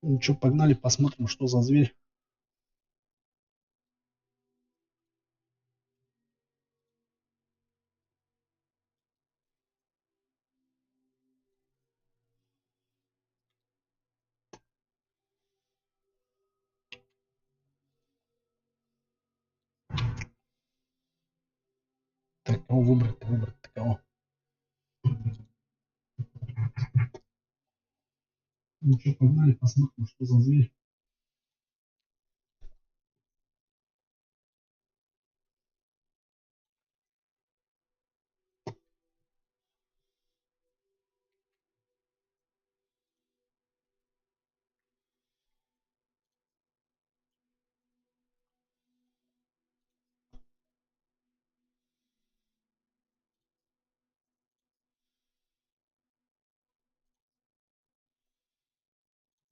Ну что, погнали, посмотрим, что за зверь. Так, кого выбрать-то, выбрать-то кого? Ну что, погнали, посмотрим, что за зверь.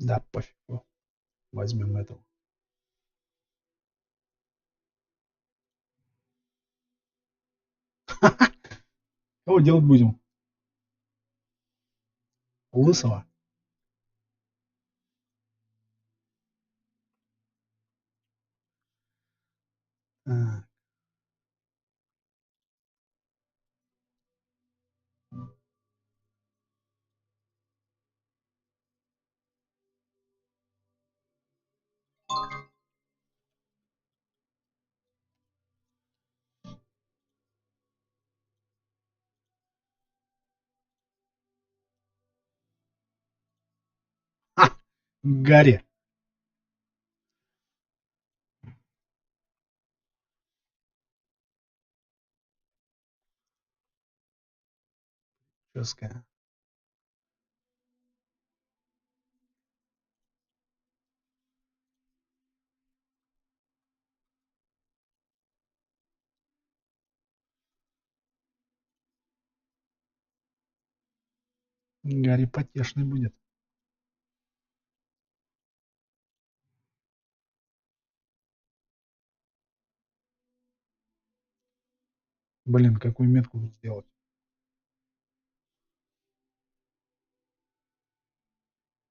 Да, пофиг. Возьмем этого. Кого делать будем? Лысого? А, Гарри. Ческая. Гарри потешный будет. Блин, какую метку сделать?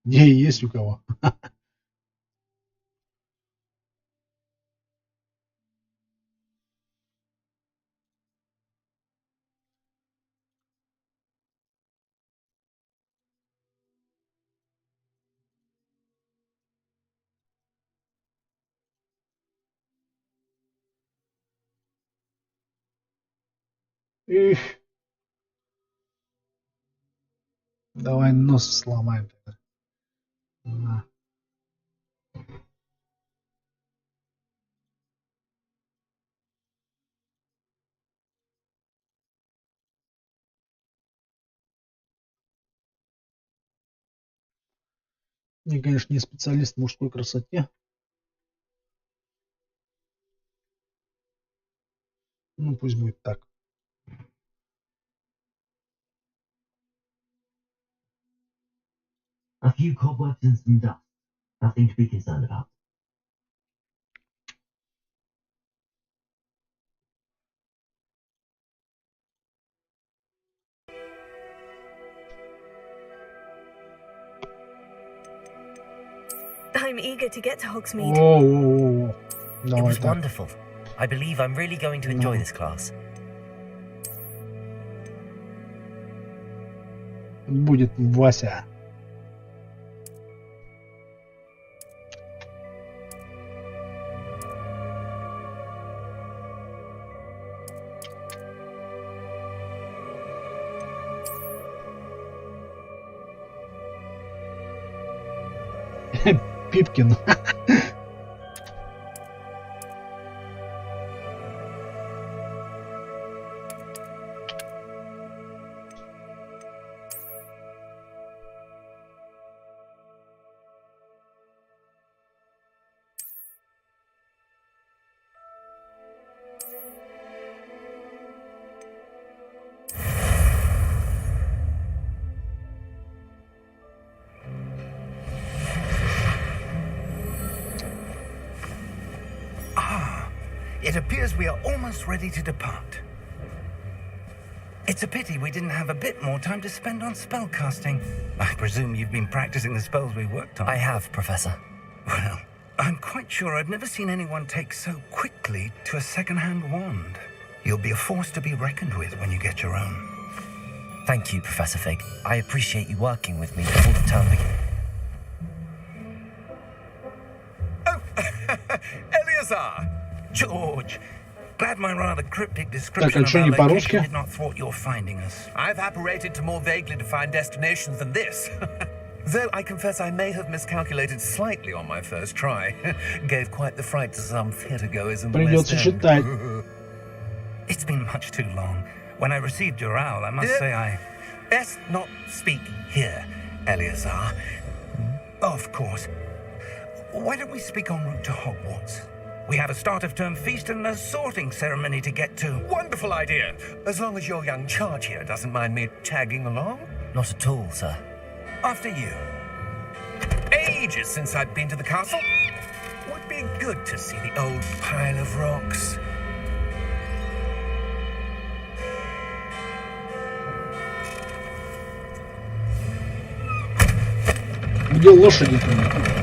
Идеи есть у кого? Эх, давай нос сломаем тогда. На. Я, конечно, не специалист в мужской красоте. Ну, пусть будет так. A few cobwebs and some dust. Nothing to be concerned about. I'm eager to get to Hogsmeade. О-о-о. It Давай was так. wonderful. I believe I'm really going to enjoy No. this class. Будет Вася. Пипкин. It appears we are almost ready to depart. It's a pity we didn't have a bit more time to spend on spellcasting. I presume you've been practicing the spells we worked on. I have, Professor. Well, I'm quite sure I've never seen anyone take so quickly to a second-hand wand. You'll be a force to be reckoned with when you get your own. Thank you, Professor Fig. I appreciate you working with me before the term begins. Oh, Eleazar! George! Glad my rather cryptic description of что, our не location по-русски? did not thwart your finding us. I've apparated to more vaguely defined destinations than this. Though I confess I may have miscalculated slightly on my first try. Gave quite the fright to some theatre-goers in the West Придется End. читать. It's been much too long. When I received your owl, I must say I... Best not speak here, Eleazar. Of course. Why don't we speak en route to Hogwarts? We have a start-of-term feast and a sorting ceremony to get to. Wonderful idea. As long as your young charge here doesn't mind me tagging along. Not at all, sir. After you. Ages since I've been to the castle. Would be good to see the old pile of rocks. Где лошади-то?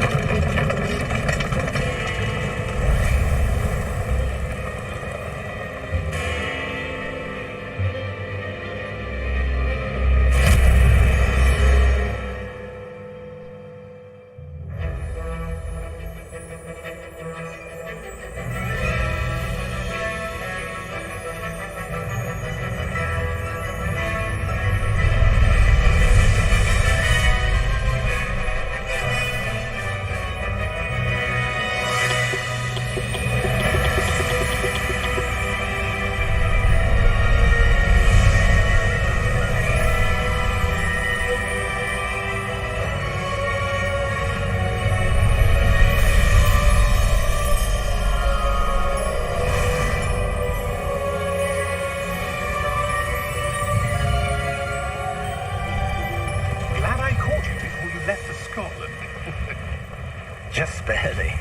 Just barely.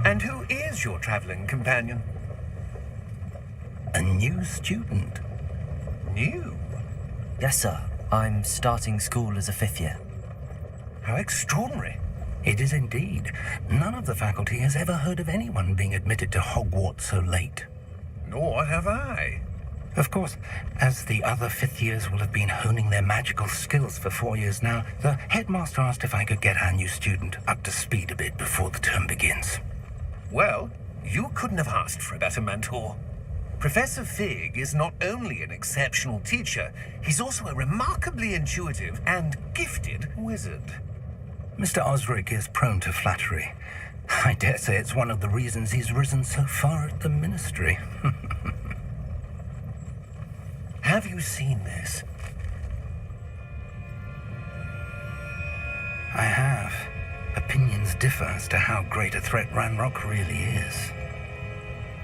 And who is your traveling companion? A new student. New? Yes, sir. I'm starting school as a 5th year. How extraordinary. It is indeed. None of the faculty has ever heard of anyone being admitted to Hogwarts so late. Nor have I. Of course, as the other 5th years will have been honing their magical skills for 4 years now, the headmaster asked if I could get our new student up to speed a bit before the term begins. Well, you couldn't have asked for a better mentor. Professor Fig is not only an exceptional teacher, he's also a remarkably intuitive and gifted wizard. Mr. Osric is prone to flattery. I dare say it's one of the reasons he's risen so far at the ministry. Have you seen this? I have. Opinions differ as to how great a threat Ranrock really is.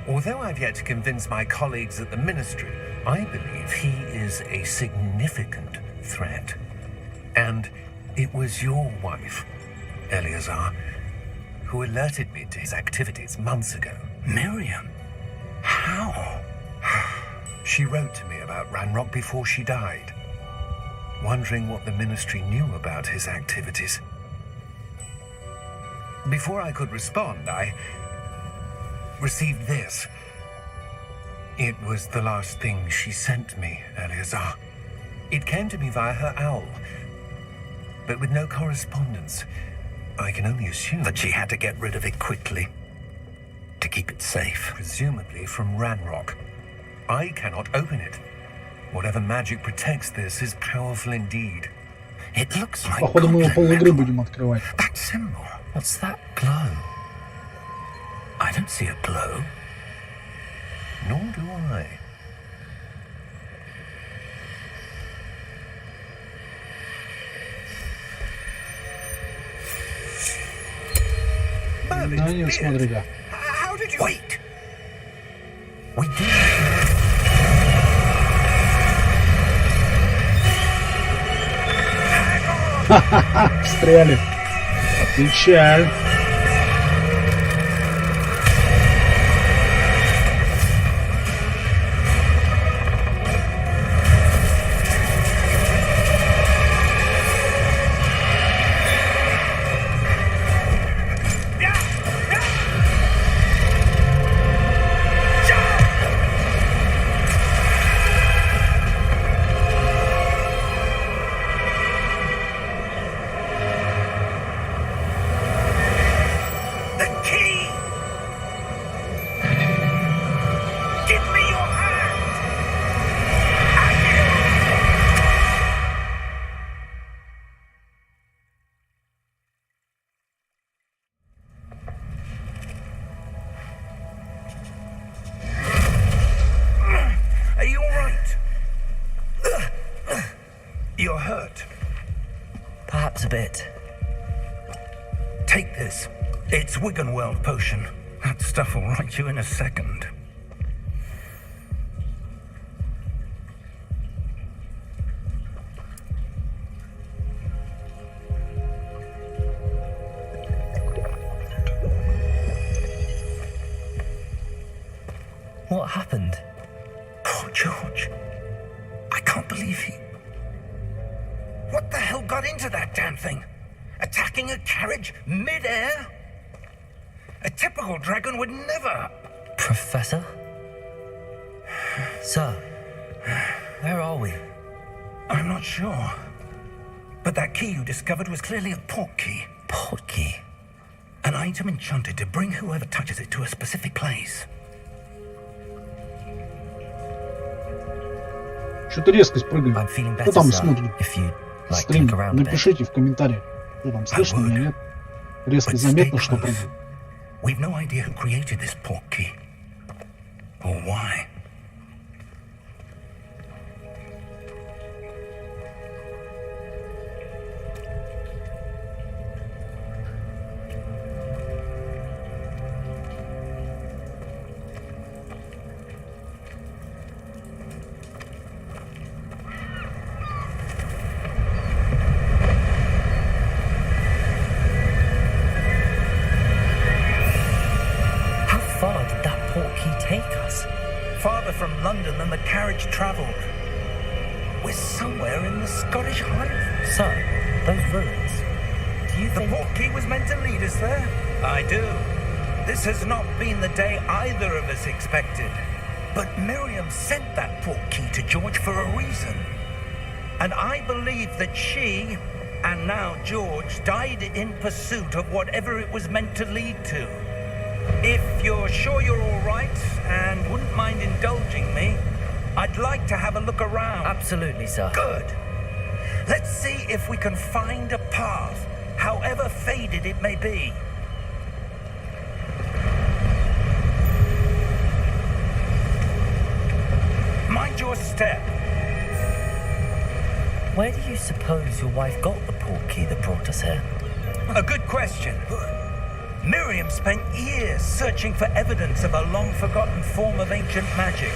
Although I've yet to convince my colleagues at the ministry, I believe he is a significant threat. And it was your wife, Eleazar, who alerted me to his activities months ago. Miriam? How? She wrote to me about Ranrock before she died, wondering what the ministry knew about his activities. Before I could respond, I received this. It was the last thing she sent me, Eleazar. It came to me via her owl, but with no correspondence. I can only assume that she had to get rid of it quickly to keep it safe. Presumably from Ranrock. I cannot open it. Whatever magic protects this is powerful indeed. It looks like Походу мы его goblet полигры metal. будем открывать. That symbol. What's that glow? I don't see a glow. Nor do I. Да нет, смотри-ка. How did you... Wait! We do... Ха-ха-ха! Встряли. Отвечаю. hurt? Perhaps a bit. Take this. It's Wiggenweld potion. That stuff will right you in a second. What happened? Poor George. I can't believe he... What the hell got into that damn thing? Attacking a carriage mid-air? A typical dragon would never... Professor? Sir, where are we? I'm not sure. But that key you discovered was clearly a port key. Port key? An item enchanted to bring whoever touches it to a specific place. Что-то резко спрыгивает. I'm feeling Кто better, там sir. смотрит If you like стрим? click around a bit. Напишите в комментариях. Что там, слышно меня, нет? Резко But заметно, stay что close. прыгает. We've no idea who created this port key. Or why. How far did that port key take us? Farther from London than the carriage travelled. We're somewhere in the Scottish Highlands. Sir, those ruins. Do you The think... port key was meant to lead us there? I do. This has not been the day either of us expected. But Miriam sent that port key to George for a reason. And I believe that she, and now George, died in pursuit of whatever it was meant to lead to. If you're sure you're all right and wouldn't mind indulging me, I'd like to have a look around. Absolutely, sir. Good. Let's see if we can find a path, however faded it may be. Mind your step. Where do you suppose your wife got the port key that brought us here? A good question. Miriam spent years searching for evidence of a long-forgotten form of ancient magic.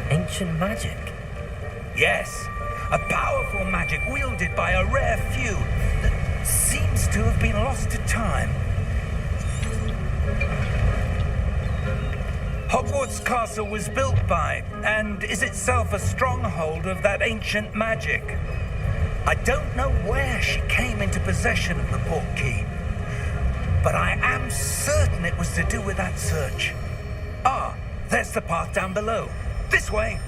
Ancient magic? Yes, a powerful magic wielded by a rare few that seems to have been lost to time. Hogwarts Castle was built by, and is itself a stronghold of that ancient magic. I don't know where she came into possession of the port key, but I am certain it was to do with that search. Ah, there's the path down below. This way.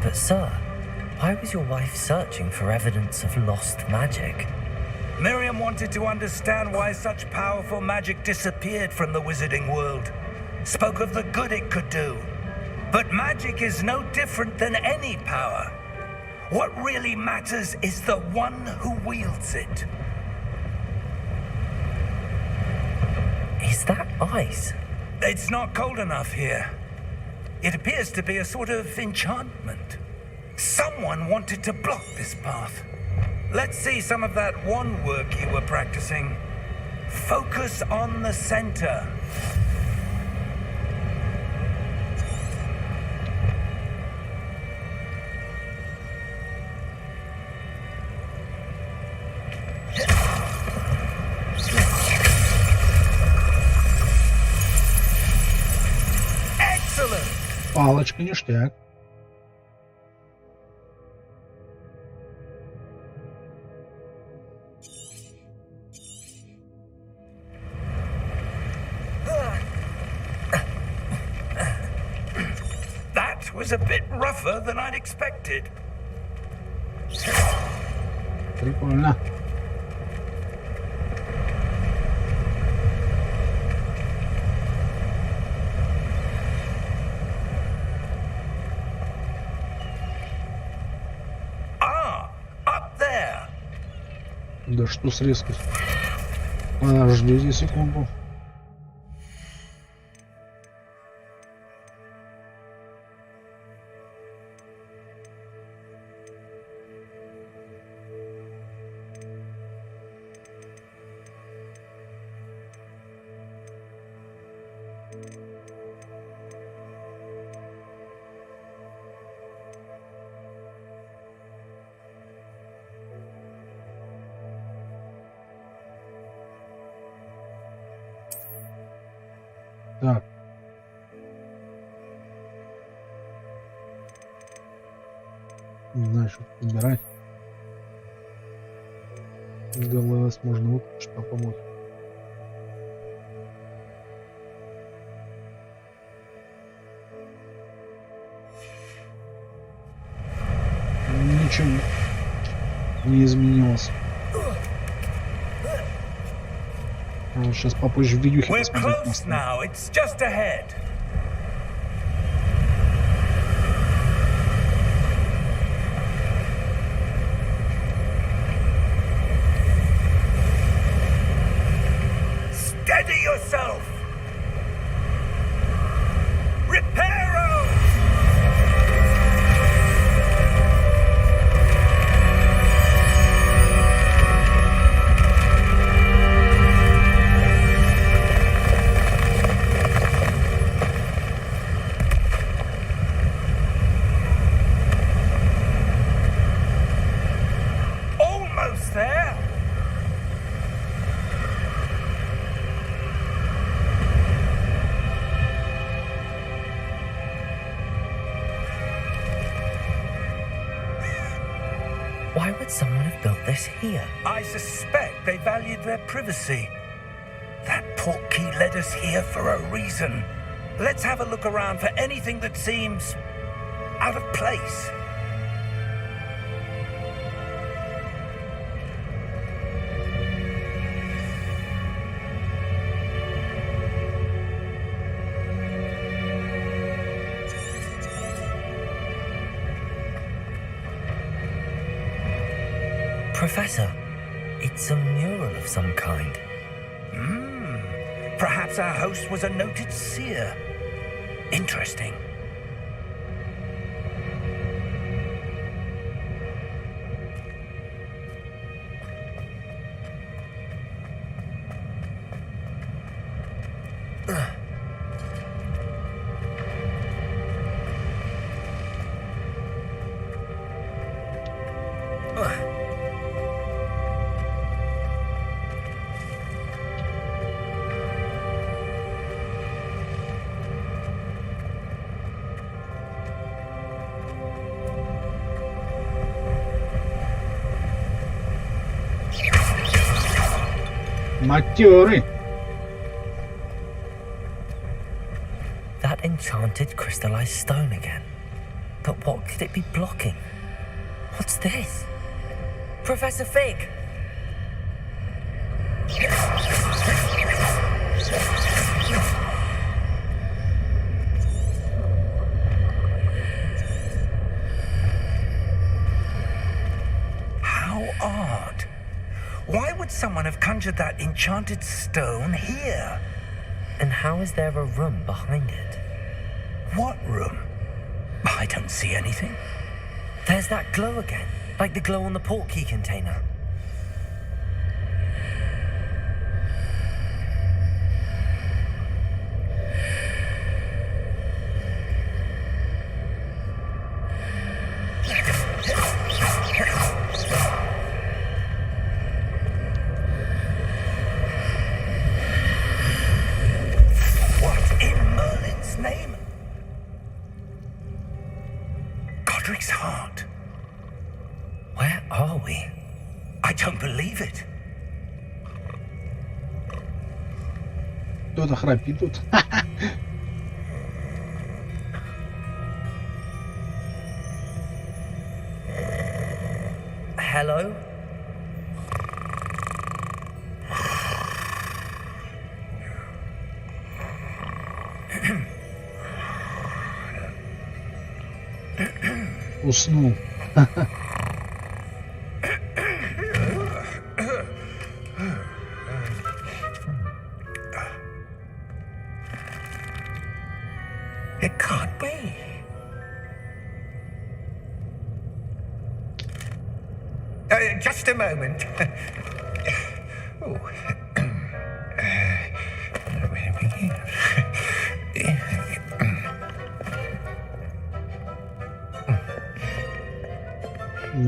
But sir, why was your wife searching for evidence of lost magic? Miriam wanted to understand why such powerful magic disappeared from the wizarding world. Spoke of the good it could do. But magic is no different than any power. What really matters is the one who wields it. Is that ice? It's not cold enough here. It appears to be a sort of enchantment. Someone wanted to block this path. Let's see some of that wand work you were practicing. Focus on the center. Excellent! Палочка, ништяк. That was a bit rougher than I'd expected. Прикольно. Ah, up there. Да что с резкостью? Подождите секунду. Так. Не знаю, что тут выбирать. ГЛС можно вот что помочь. Ничего не изменилось. Сейчас попозже в видюхе We're посмотреть. close now. It's just ahead. Steady yourself. Reparo. Almost there. Why would someone have built this here? I suspect they valued their privacy. That portkey led us here for a reason. Let's have a look around for anything that seems out of place. Professor, it's a mural of some kind. Perhaps our host was a noted seer. Interesting. Матерый. That enchanted crystallized stone again. But what could it be blocking? What's this? Professor Fig! How odd. Why would someone have conjured that enchanted stone here? And how is there a room behind it? What room? I don't see anything. There's that glow again, like the glow on the portkey container. What in Merlin's name? Godric's heart. Where are we? I don't believe it. Кто-то храпит тут. Hello? Уснул. It can't be. Just a moment. Oh. Where are we here?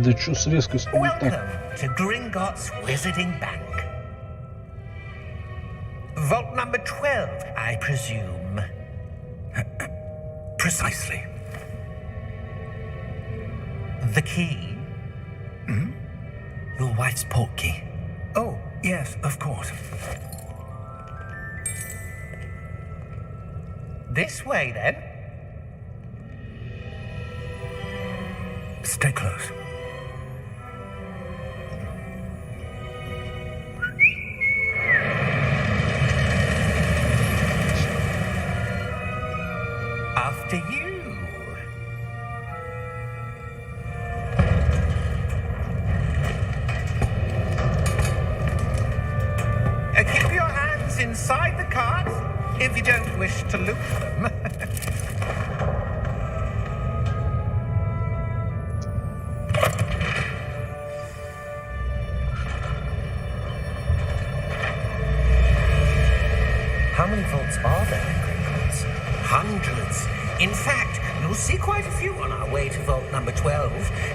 Да чё с резкостью не так? Welcome to Gringotts Wizarding Bank. Vault number 12, I presume. Precisely. The key? Your wife's portkey. Oh, yes, of course. This way, then. Stay close. After you. Keep your hands inside the cart if you don't wish to loot them. How many vaults are there in Gringotts? Hundreds. In fact, you'll see quite a few on our way to vault number 12.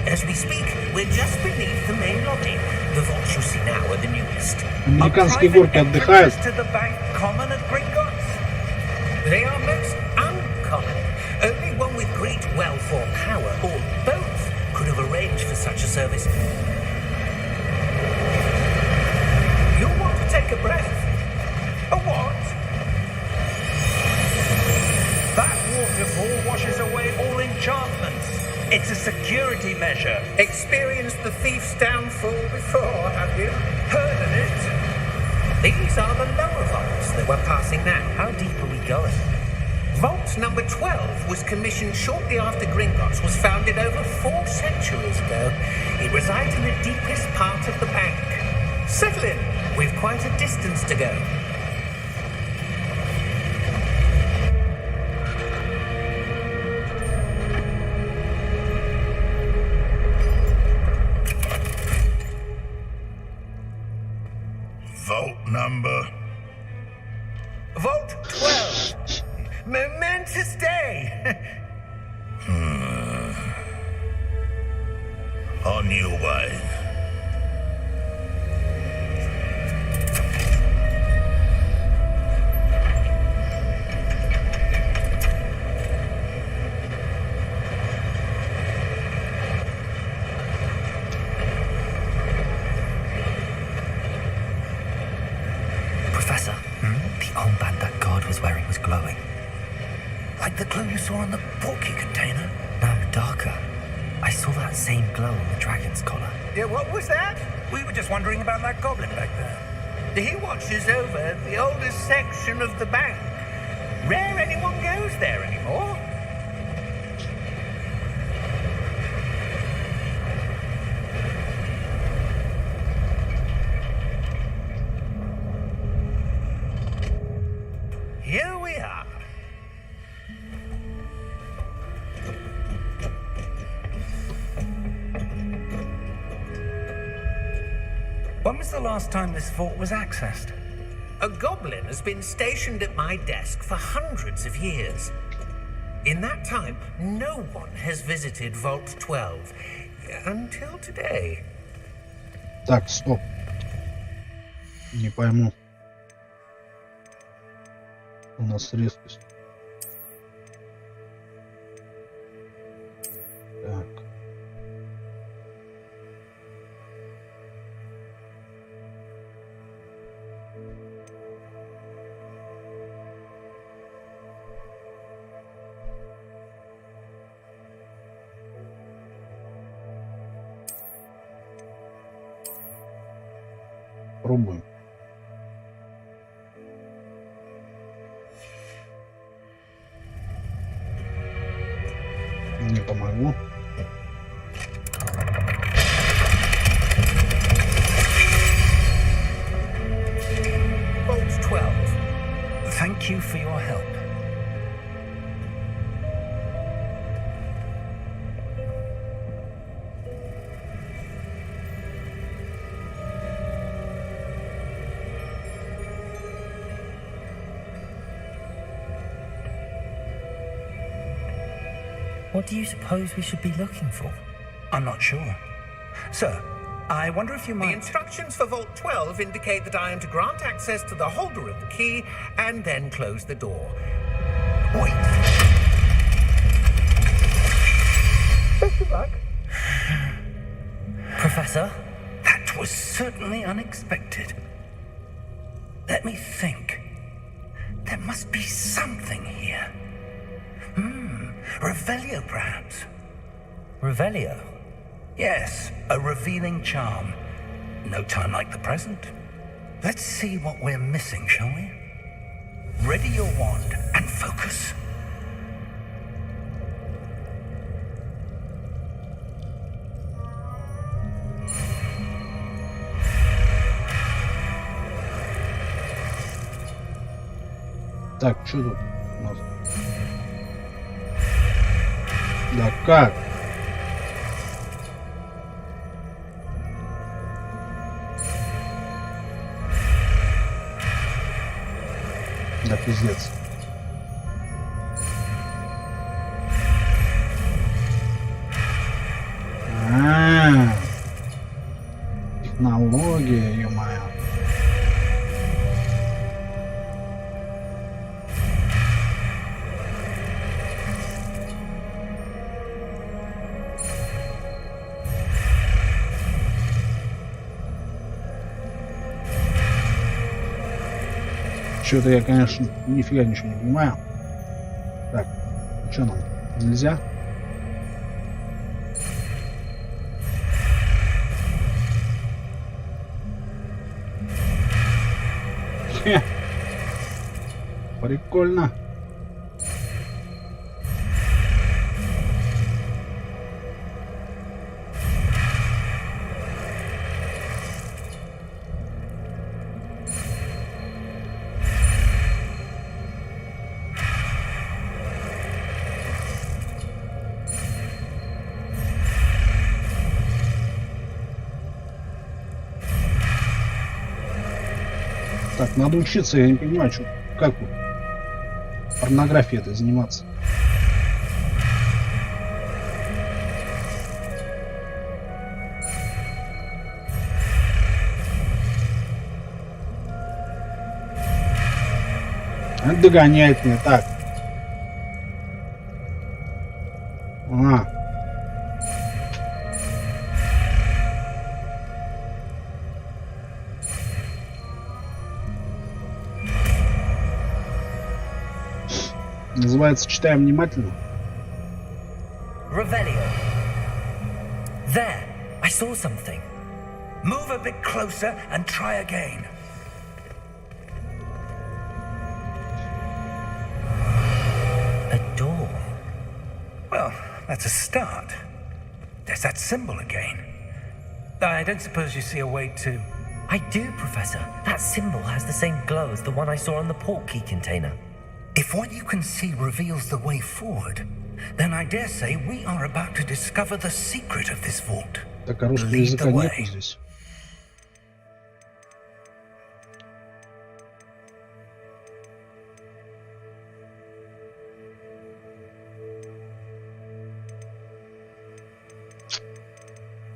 As we speak, we're just beneath the main lobby. The vaults you see now are the newest. Американские горки отдыхают. To the bank common at Gringotts. They are most uncommon. Only one with great wealth or power, or both, could have arranged for such a service. You'll want to take a breath. A what? That waterfall washes away all enchantments. It's a security measure. Experienced the thief's downfall before, have you? Heard of it? These are the lower vaults that we're passing now. How deep are we going? Vault number 12 was commissioned shortly after Gringotts was founded over 4 centuries ago. It resides in the deepest part of the bank. Settle in. We've quite a distance to go. Vault number. Vault 12. Momentous day. On your way. Professor, the armband that guard was wearing was glowing. Like the glow you saw on the portkey container? No, darker. I saw that same glow on the dragon's collar. Yeah, what was that? We were just wondering about that goblin back there. He watches over the oldest section of the bank. Rare anyone goes there anymore. Here we are. When was the last time this vault was accessed? A goblin has been stationed at my desk for hundreds of years. In that time, no one has visited Vault 12 until today. Так, стоп. Не пойму. У нас резкость. Так. Пробуем. Не помогло. Vault 12. Thank you for your help. What do you suppose we should be looking for? I'm not sure. Sir, I wonder if you The might... instructions for Vault 12 indicate that I am to grant access to the holder of the key and then close the door. Wait. Best of luck. Professor? That was certainly unexpected. Let me think. There must be something here. Revelio, perhaps. Revelio? Yes, a revealing charm. No time like the present. Let's see what we're missing, shall we? Ready your wand and focus. Так, что тут у нас? Да как? Да пиздец. Технология, ё-моё. Что-то я, конечно, нифига ничего не понимаю. Так, что нам? Нельзя? Хе. Прикольно. Так, надо учиться, я не понимаю, что, как вот порнографией это заниматься. Он догоняет меня, так. Называется «Читаем внимательно». Revelio. There, I saw something. Move a bit closer and try again. A door. Well, that's a start. There's that symbol again. I don't suppose you see a way to... I do, Professor. That symbol has the same glow as the one I saw on the port key container. If what you can see reveals the way forward, then I dare say we are about to discover the secret of this vault. Так, а русского Lead языка the нету way. здесь.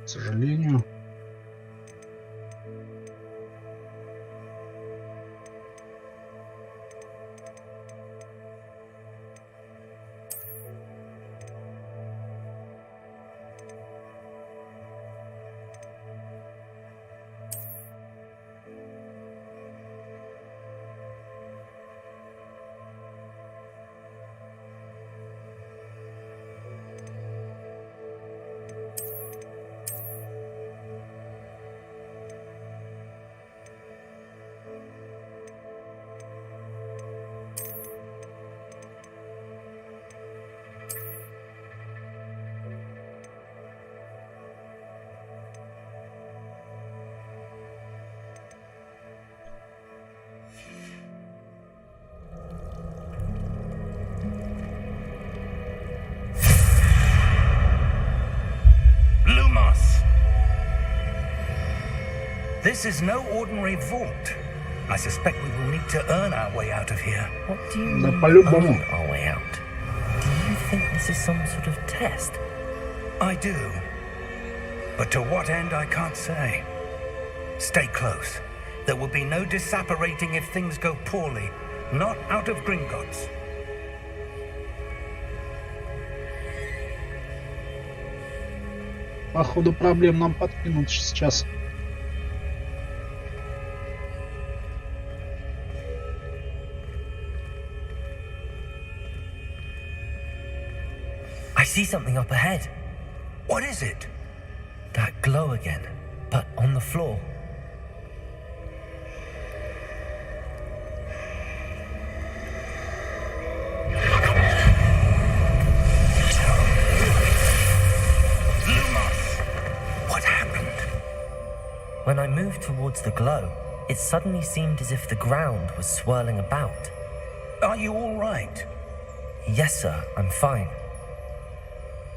К сожалению. This is no ordinary vault. I suspect we will need to earn our way out of here. What do you Да mean по-любому. earn our way out? Do you think this is some sort of test? I do. But to what end, I can't say. Stay close. There will be no disapparating if things go poorly. Not out of Gringotts. Походу проблем нам подкинут сейчас. I see something up ahead. What is it? That glow again, but on the floor. What happened? When I moved towards the glow, it suddenly seemed as if the ground was swirling about. Are you all right? Yes, sir, I'm fine.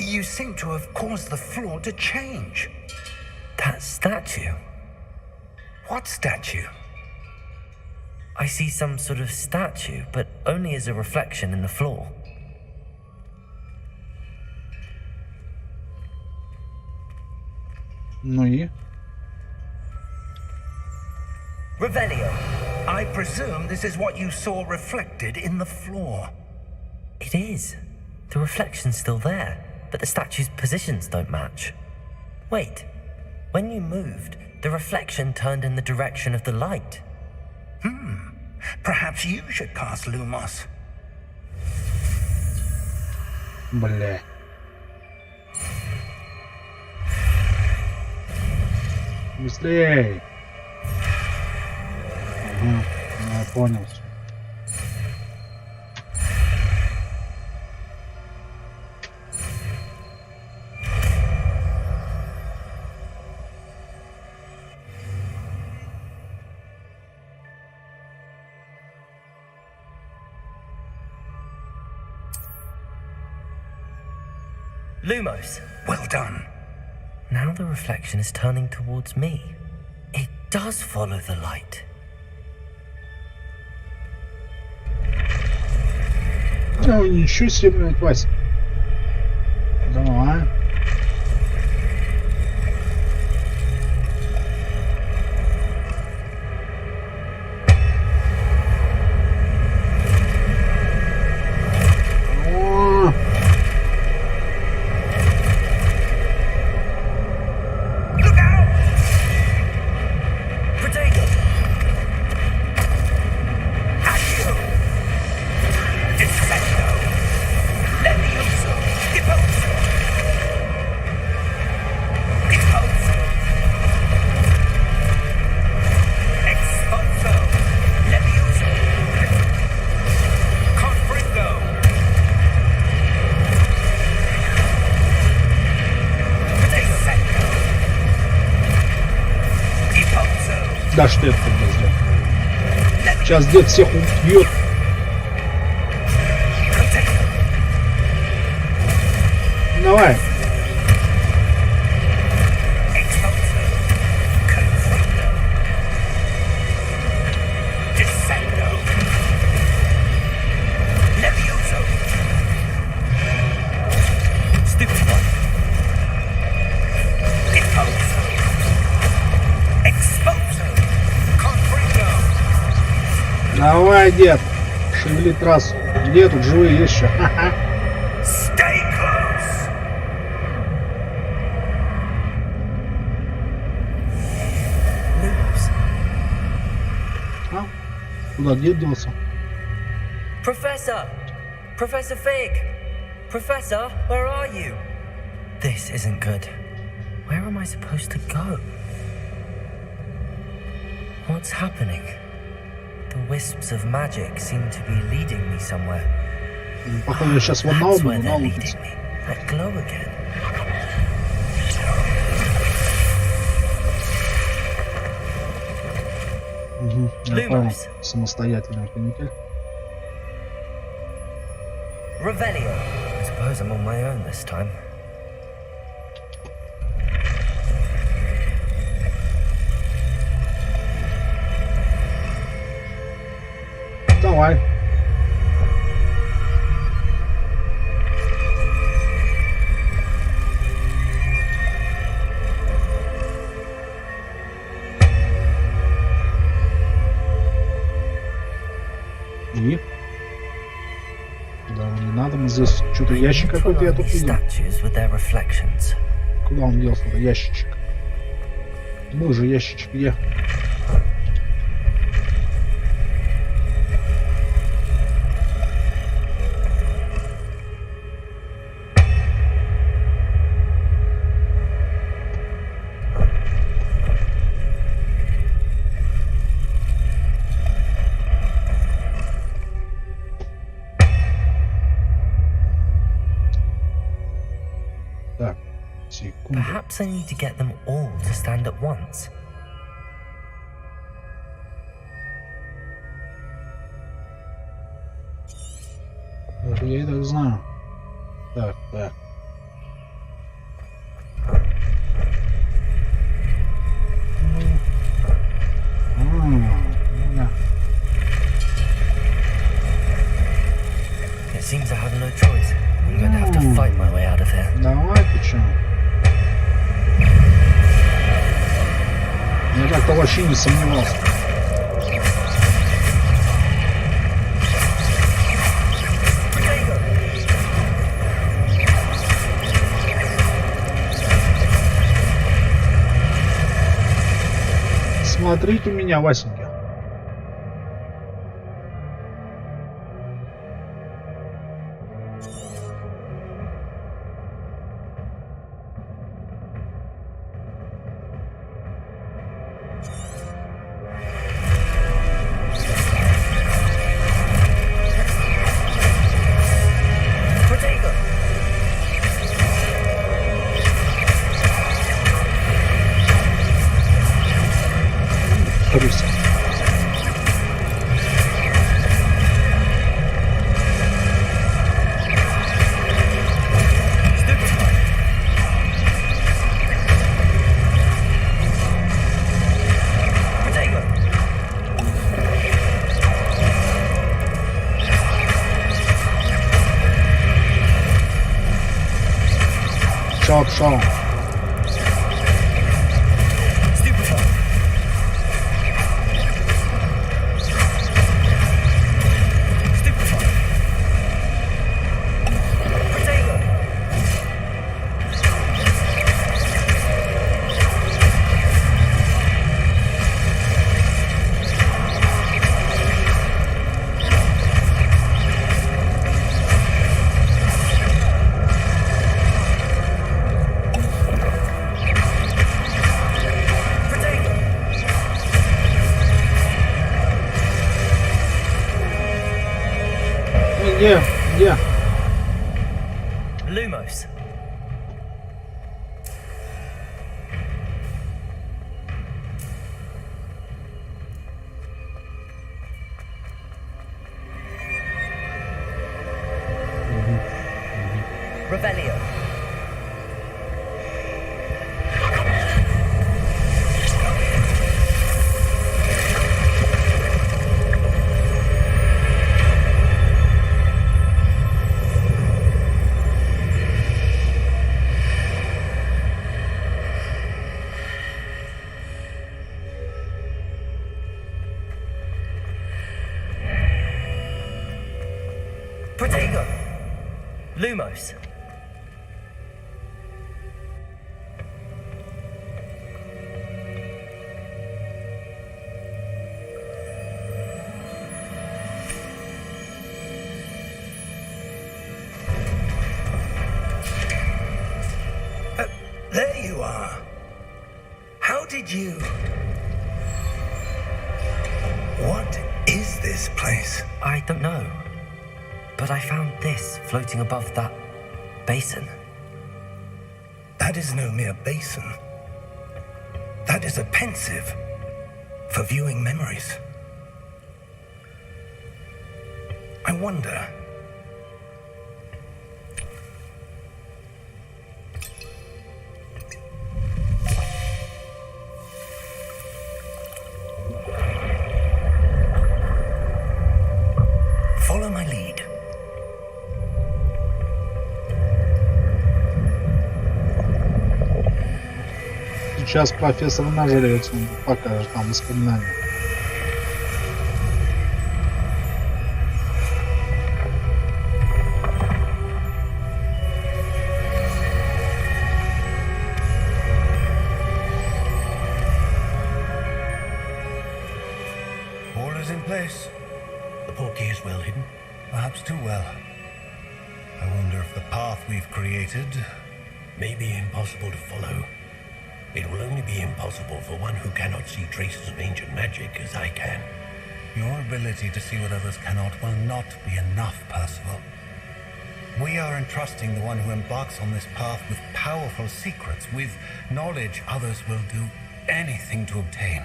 You seem to have caused the floor to change. That statue. What statue? I see some sort of statue, but only as a reflection in the floor. Ну и? Revelio. I presume this is what you saw reflected in the floor. It is. The reflection's still there, but the statue's positions don't match. Wait. When you moved, the reflection turned in the direction of the light. Perhaps you should cast Lumos. Бля. Быстрей! Ага, я понял всё. Lumos. Well done. Now the reflection is turning towards me. It does follow the light. Ну, ничего себе, блядь, Вася. Давай. О! Look out! Potato! Accio! Descendo! Levioso! Deposo! Deposo! Exposo! Levioso! Confringo! Descendo! Deposo! Да что это тогда зря? Сейчас дед всех убьет. Давай. Exposo! Confringo! Descendo! Levioso! Stupid one. Deposo! Exposo! Confringo! Давай, дед. Шевели трассу. Где тут живые есть еще? Ха-ха. Stay close! Lumos. А? Куда дед делся? Professor! Professor Fig! Professor, where are you? This isn't good. Where am I supposed to go? What's happening? The wisps of magic seem to be leading me somewhere. Походу я сейчас в одного That's where буду, they're на leading улице. me. That glow again. Угу, я понял. Lumos. Самостоятельный канитель. Revelio. I suppose I'm on my own this time. Давай. И? Да, не надо, мы здесь что-то ящик какой-то я тут видел. Statues with their reflections. Куда он делся, это ящичек? Был же ящичек где? Так, секунду. Perhaps I need to get them all to stand at once. Это я и так знаю. Так, так. Да. It seems I have no choice. I'm going to have to fight my way out of here. Давай, ты чё? Я как-то вообще не сомневался. Смотрите у меня, Васенька. Русь. Пошел. Где? Lumos. Revelio. Protego. Lumos. There you are. How did you... What is this place? I don't know. But I found this floating above that basin. That is no mere basin. That is a pensive for viewing memories. I wonder... Follow my lead. Сейчас профессор нажрется, он покажет там воспоминания. perhaps too well. I wonder if the path we've created May be impossible to follow. It will only be impossible for one who cannot see traces of ancient magic as I can. Your ability to see what others cannot will not be enough, Percival. We are entrusting the one who embarks on this path with powerful secrets, with knowledge others will do anything to obtain.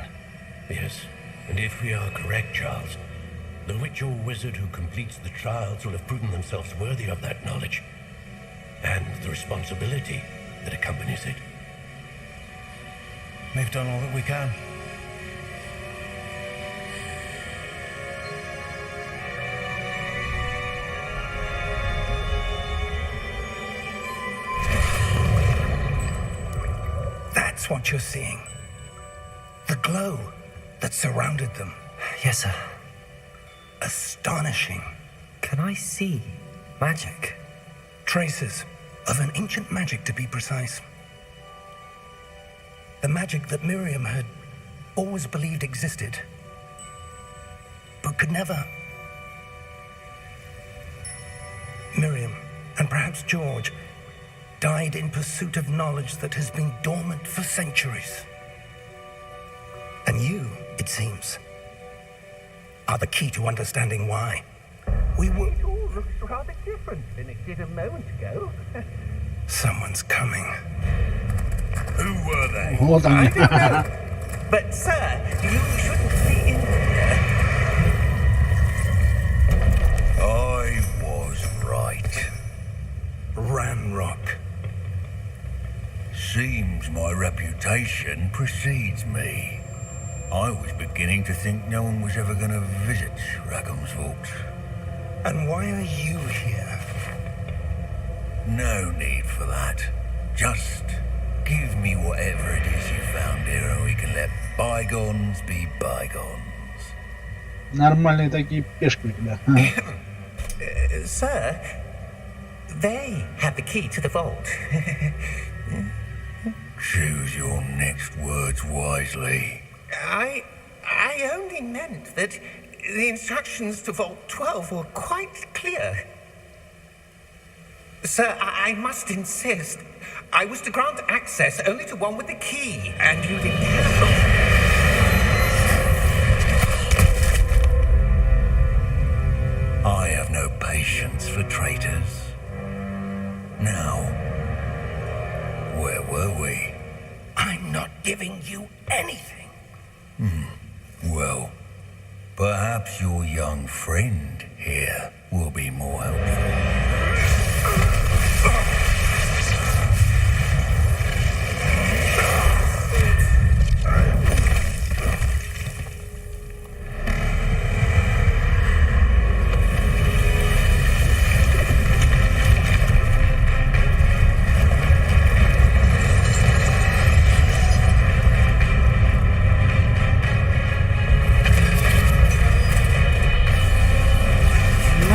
Yes, and if we are correct, Charles, the witch or wizard who completes the trials will have proven themselves worthy of that knowledge, and the responsibility that accompanies it. We've done all that we can. That's what you're seeing. The glow that surrounded them. Yes, sir. Astonishing. Can I see magic? Traces of an ancient magic, to be precise. The magic that Miriam had always believed existed, but could never. Miriam, and perhaps George, died in pursuit of knowledge that has been dormant for centuries. And you, it seems, are the key to understanding why. We were... It all looks rather different than it did a moment ago. Someone's coming. Who were they? Вот I они. don't know. But, sir, you shouldn't be in here. I was right. Ranrock. Seems my reputation precedes me. I was beginning to think no one was ever going to visit Rackham's vault. And why are you here? No need for that. Just give me whatever it is you found here and we can let bygones be bygones. Нормальные такие пешки у тебя. Sir, they have the key to the vault. Choose your next words wisely. I only meant that the instructions to Vault 12 were quite clear. Sir, I must insist. I was to grant access only to one with the key, and you didn't have I have no patience for traitors. Now, where were we? I'm not giving you anything. Well, perhaps your young friend here will be more helpful.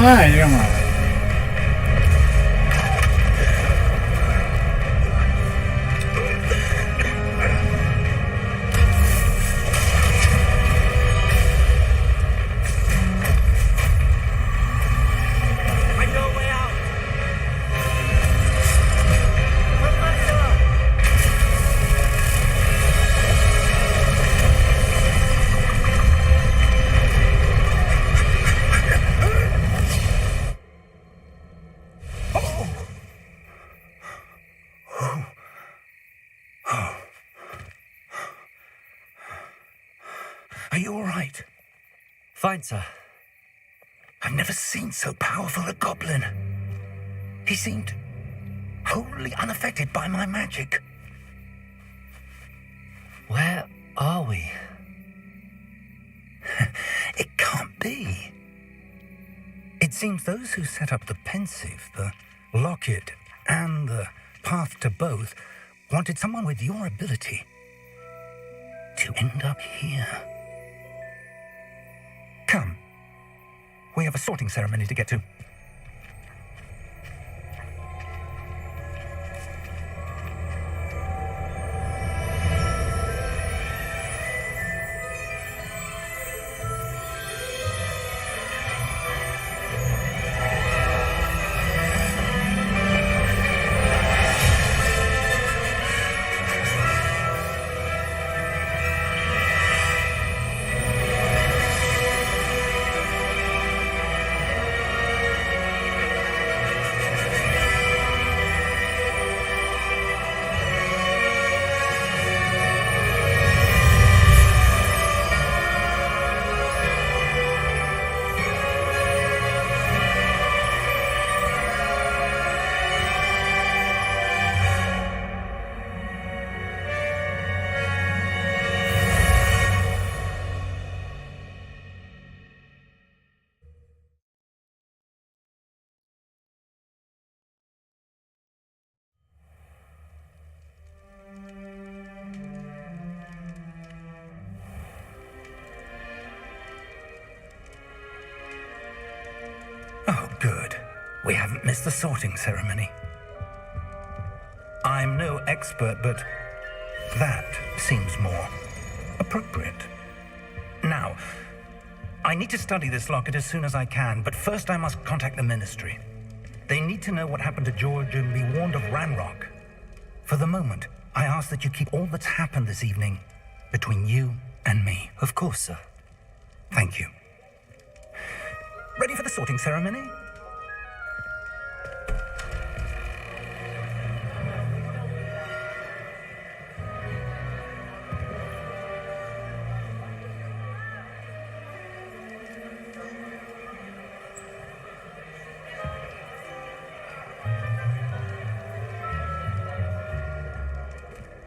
Ай, ё-моё. I know a way out. Professor! Are you all right? Fine, sir. I've never seen so powerful a goblin. He seemed wholly unaffected by my magic. Where are we? It can't be. It seems those who set up the pensive, the locket, and the path to both wanted someone with your ability to end up here. Come. We have a sorting ceremony to get to. Good. We haven't missed the sorting ceremony. I'm no expert, but that seems more appropriate. Now, I need to study this locket as soon as I can, but first I must contact the Ministry. They need to know what happened to George and be warned of Ranrock. For the moment, I ask that you keep all that's happened this evening between you and me. Of course, sir. Thank you. Ready for the sorting ceremony?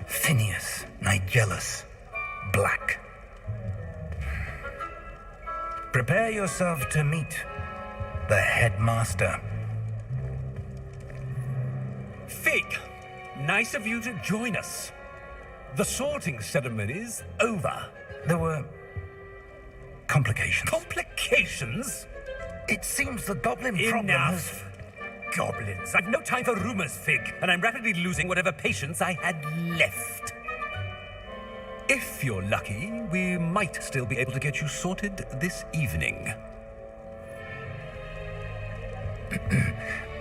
Phineas, Nigellus, Black. Prepare yourself to meet the headmaster. Fig, nice of you to join us. The sorting ceremony's over. There were complications. Complications? It seems the goblin problem has... Enough. Goblins. I've no time for rumors, Fig, and I'm rapidly losing whatever patience I had left. If you're lucky, we might still be able to get you sorted this evening.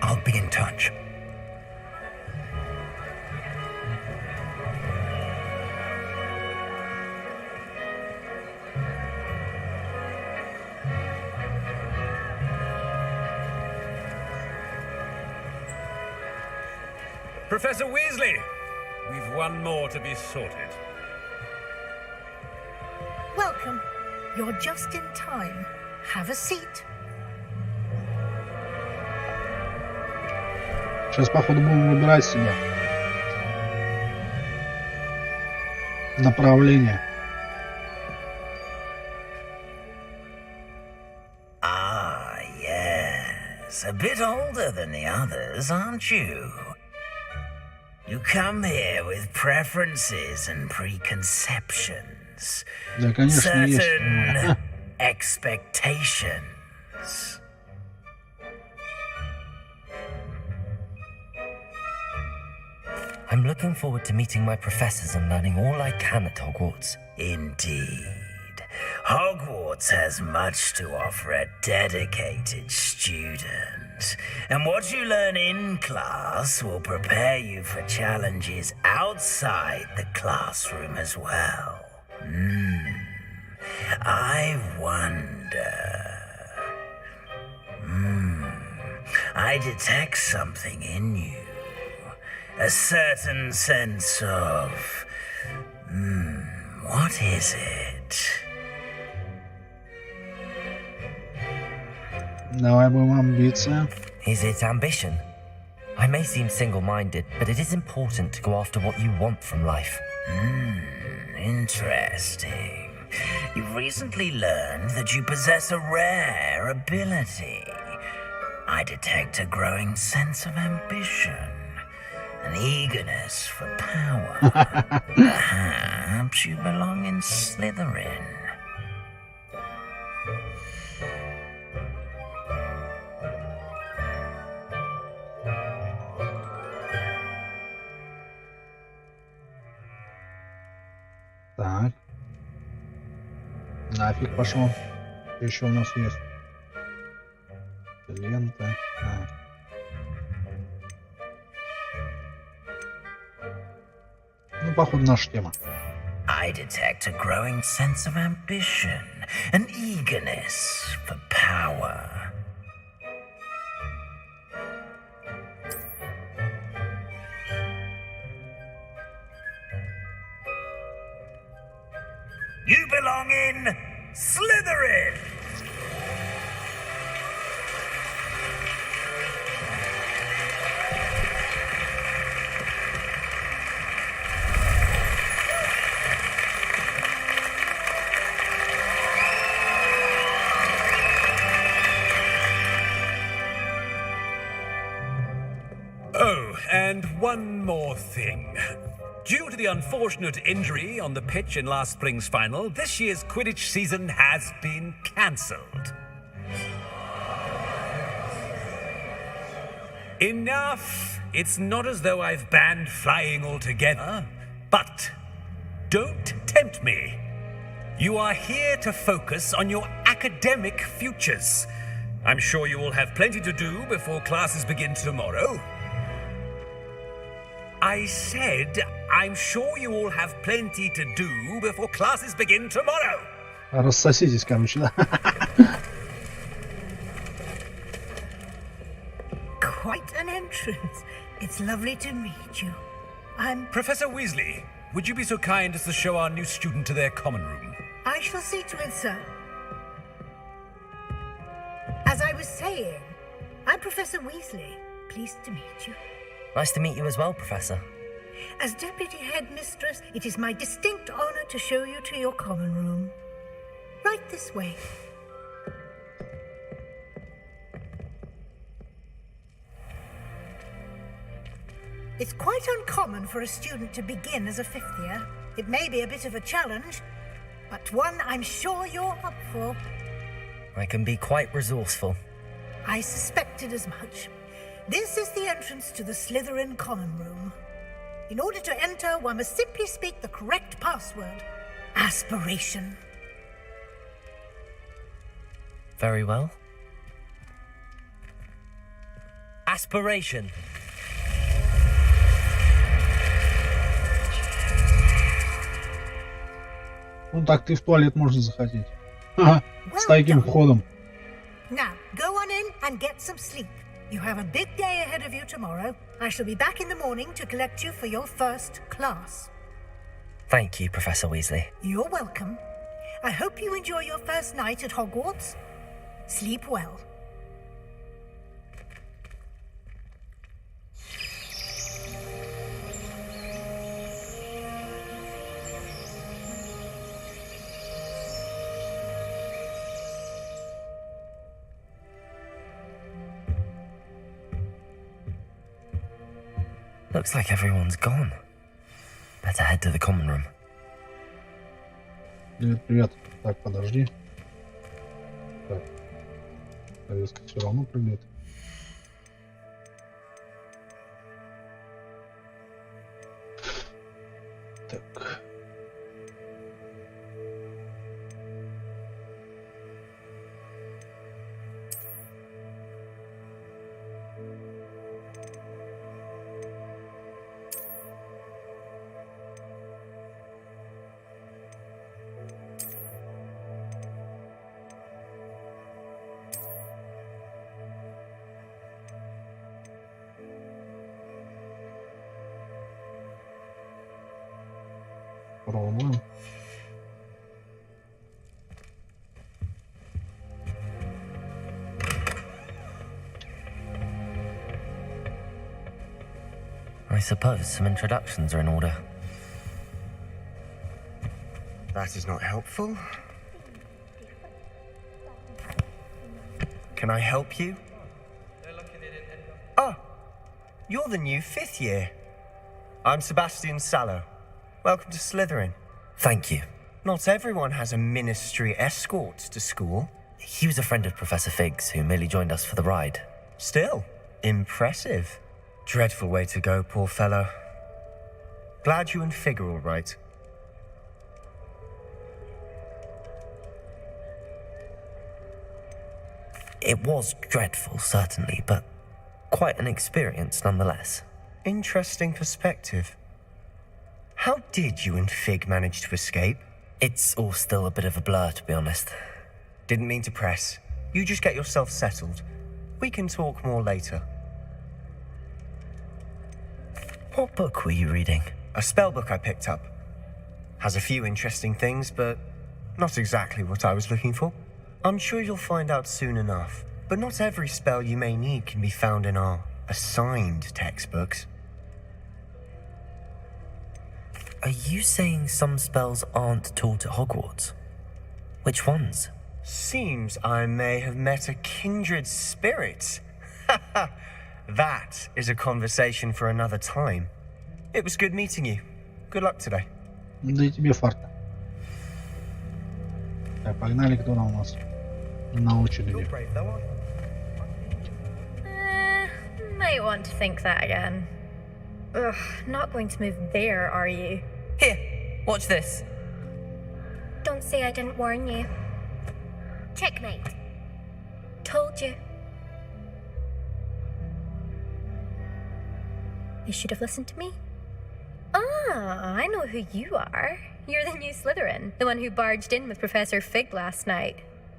I'll be in touch. Professor Weasley, we've one more to be sorted. Welcome. You're just in time. Have a seat. Сейчас, походу, будем выбирать себе направление. Ah, yes. A bit older than the others, aren't you? You come here with preferences and preconceptions. Да, конечно, есть. Certain expectations. I'm looking forward to meeting my professors and learning all I can at Hogwarts. Indeed. Hogwarts has much to offer a dedicated student. And what you learn in class will prepare you for challenges outside the classroom as well. I wonder... I detect something in you. A certain sense of... what is it? Давай будем амбиция. Is it ambition? I may seem single-minded, but it is important to go after what you want from life. Interesting. You've recently learned that you possess a rare ability. I detect a growing sense of ambition, an eagerness for power. Perhaps you belong in Slytherin. Так. Нафиг пошел. Что еще у нас есть? Лента. Так. Ну, походу, наша тема. I detect a growing sense of ambition, an eagerness for power. You belong in Slytherin! Oh, and one more thing. Due to the unfortunate injury on the pitch in last spring's final, this year's Quidditch season has been cancelled. Enough! It's not as though I've banned flying altogether. But don't tempt me. You are here to focus on your academic futures. I'm sure you all have plenty to do before classes begin tomorrow. I said, I'm sure you all have plenty to do before classes begin tomorrow. Рассоситесь, короче, да? Quite an entrance. It's lovely to meet you. I'm... Professor Weasley, would you be so kind as to show our new student to their common room? I shall see to it, sir. As I was saying, I'm Professor Weasley. Pleased to meet you. Nice to meet you as well, Professor. As Deputy Headmistress, it is my distinct honor to show you to your common room. Right this way. It's quite uncommon for a student to begin as a fifth year. It may be a bit of a challenge, but one I'm sure you're up for. I can be quite resourceful. I suspected as much. This is the entrance to the Slytherin common room. In order to enter, one must simply speak the correct password. Aspiration. Very well. Aspiration. Ну так ты в туалет можно захотеть. Ага, с таким входом. Now, go on in and get some sleep. You have a big day ahead of you tomorrow. I shall be back in the morning to collect you for your first class. Thank you, Professor Weasley. You're welcome. I hope you enjoy your first night at Hogwarts. Sleep well. Looks like everyone's gone. Better head to the common room. Привет, привет. Так, подожди. Так. Повестка все равно прыгает. Так. Пробуем. I suppose some introductions are in order. That is not helpful. Can I help you? Oh, you're the new fifth year. I'm Sebastian Sallow. Welcome to Slytherin. Thank you. Not everyone has a ministry escort to school. He was a friend of Professor Fig's who merely joined us for the ride. Still, impressive. Dreadful way to go, poor fellow. Glad you and Fig are all right. It was dreadful, certainly, but quite an experience nonetheless. Interesting perspective. How did you and Fig manage to escape? It's all still a bit of a blur, to be honest. Didn't mean to press. You just get yourself settled. We can talk more later. What book were you reading? A spell book I picked up. Has a few interesting things, but not exactly what I was looking for. I'm sure you'll find out soon enough. But not every spell you may need can be found in our assigned textbooks. Are you saying some spells aren't taught at Hogwarts? Which ones? Seems I may have met a kindred spirit. That is a conversation for another time. It was good meeting you. Good luck today. Да и тебе фарта. Так, погнали, кто там у нас на очереди. might want to think that again. Ugh, not going to move there, are you? Here, watch this. Don't say I didn't warn you. Checkmate. Told you. You should have listened to me. Ah, I know who you are. You're the new Slytherin, the one who barged in with Professor Fig last night.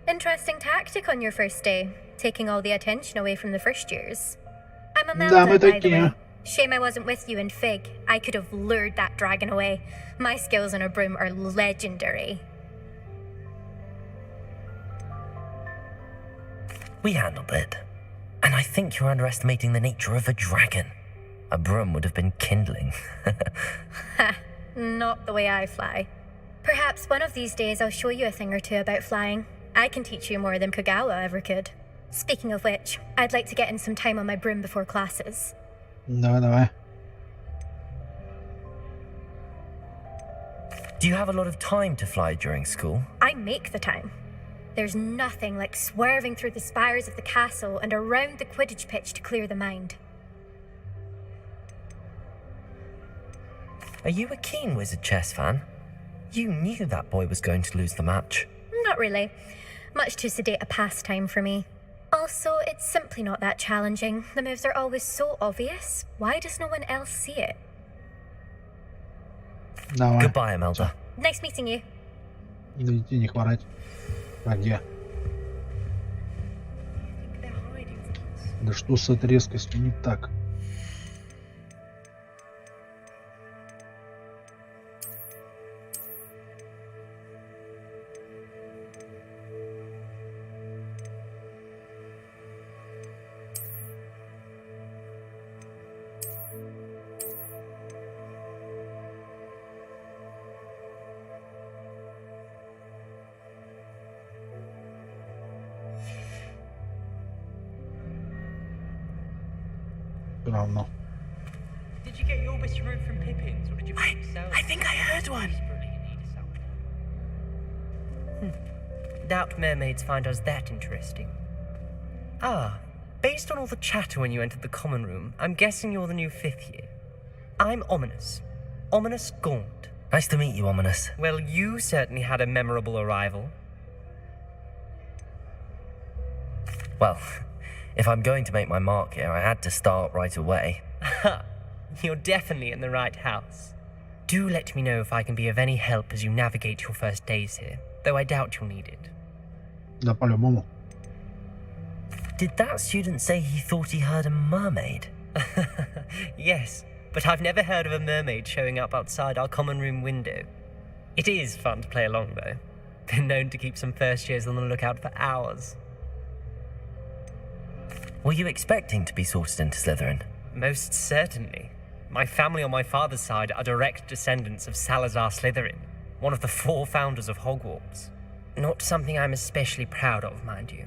Interesting tactic on your first day, taking all the attention away from the first years. I'm Imelda, by the way. Shame I wasn't with you in Fig. I could have lured that dragon away. My skills on a broom are legendary. We handled it. And I think you're underestimating the nature of a dragon. A broom would have been kindling. Ha, not the way I fly. Perhaps one of these days I'll show you a thing or two about flying. I can teach you more than Kagawa ever could. Speaking of which, I'd like to get in some time on my broom before classes. Давай. Do you have a lot of time to fly during school? I make the time. There's nothing like swerving through the spires of the castle and around the Quidditch pitch to clear the mind. Are you a keen Wizard chess fan? You knew that boy was going to lose the match. Not really. Much too sedate a pastime for me. Also, it's simply not that challenging. The moves are always so obvious. Why does no one else see it? Давай. Goodbye, Imelda. Nice meeting you. Идите, не хворать. А где? Да что с этой резкостью не так? Равно. Did you get your whisper room from Pippin's, or did you find yourself? I think I heard one. Doubt mermaids find us that interesting. Ah, based on all the chatter when you entered the common room, I'm guessing you're the new 5th year. I'm Ominous. Ominous Gaunt. Nice to meet you, Ominous. Well, you certainly had a memorable arrival. Well, if I'm going to make my mark here, I had to start right away. Ha! You're definitely in the right house. Do let me know if I can be of any help as you navigate your first days here, though I doubt you'll need it. Да, по-любому. Did that student say he thought he heard a mermaid? Yes, but I've never heard of a mermaid showing up outside our common room window. It is fun to play along, though. Been known to keep some first years on the lookout for hours. Were you expecting to be sorted into Slytherin? Most certainly. My family on my father's side are direct descendants of Salazar Slytherin, one of the 4 founders of Hogwarts. Not something I'm especially proud of, mind you.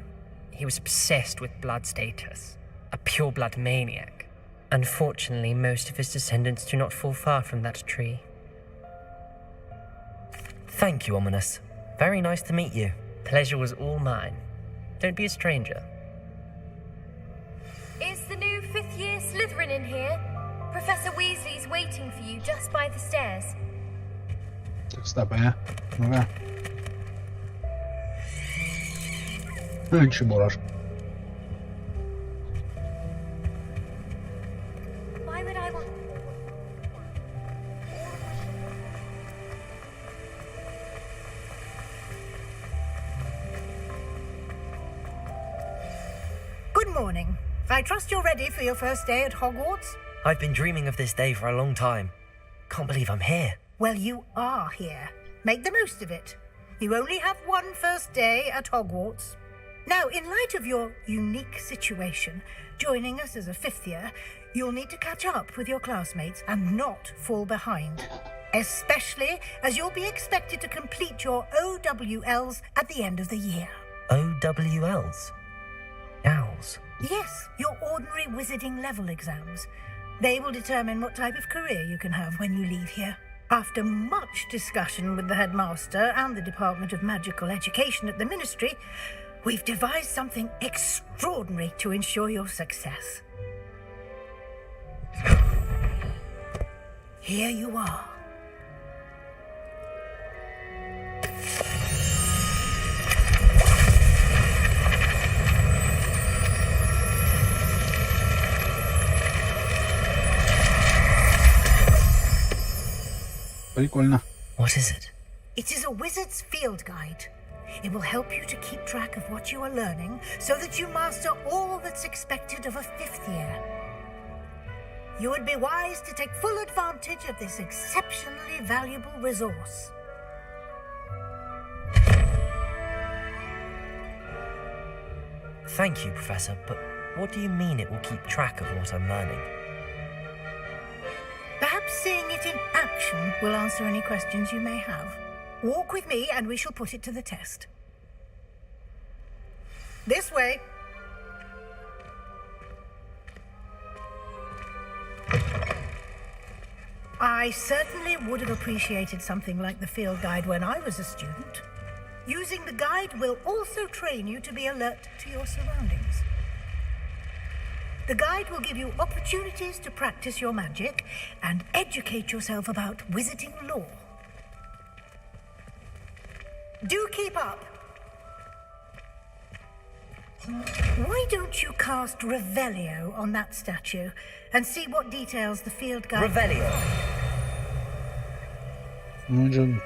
He was obsessed with blood status, a pure-blood maniac. Unfortunately, most of his descendants do not fall far from that tree. Thank you, Ominous. Very nice to meet you. Pleasure was all mine. Don't be a stranger. Is the new 5th year Slytherin in here? Professor Weasley's waiting for you just by the stairs. Так, стоп, Ну-ка. Чебурашка. Why would I want... Good morning. I trust you're ready for your first day at Hogwarts? I've been dreaming of this day for a long time. Can't believe I'm here. Well, you are here. Make the most of it. You only have one first day at Hogwarts. Now, in light of your unique situation, joining us as a 5th year, you'll need to catch up with your classmates and not fall behind. Especially as you'll be expected to complete your OWLs at the end of the year. OWLs? Owls? Yes, your ordinary wizarding level exams. They will determine what type of career you can have when you leave here. After much discussion with the headmaster and the Department of Magical Education at the Ministry, we've devised something extraordinary to ensure your success. Here you are. Прикольно. What is it? It is a wizard's field guide. It will help you to keep track of what you are learning so that you master all that's expected of a 5th year. You would be wise to take full advantage of this exceptionally valuable resource. Thank you, Professor, but what do you mean it will keep track of what I'm learning? Perhaps seeing it in action will answer any questions you may have. Walk with me and we shall put it to the test. This way. I certainly would have appreciated something like the field guide when I was a student. Using the guide will also train you to be alert to your surroundings. The guide will give you opportunities to practice your magic and educate yourself about wizarding lore. Do keep up. Why don't you cast Revelio on that statue and see what details the field guide... Revelio. Ну, Джон.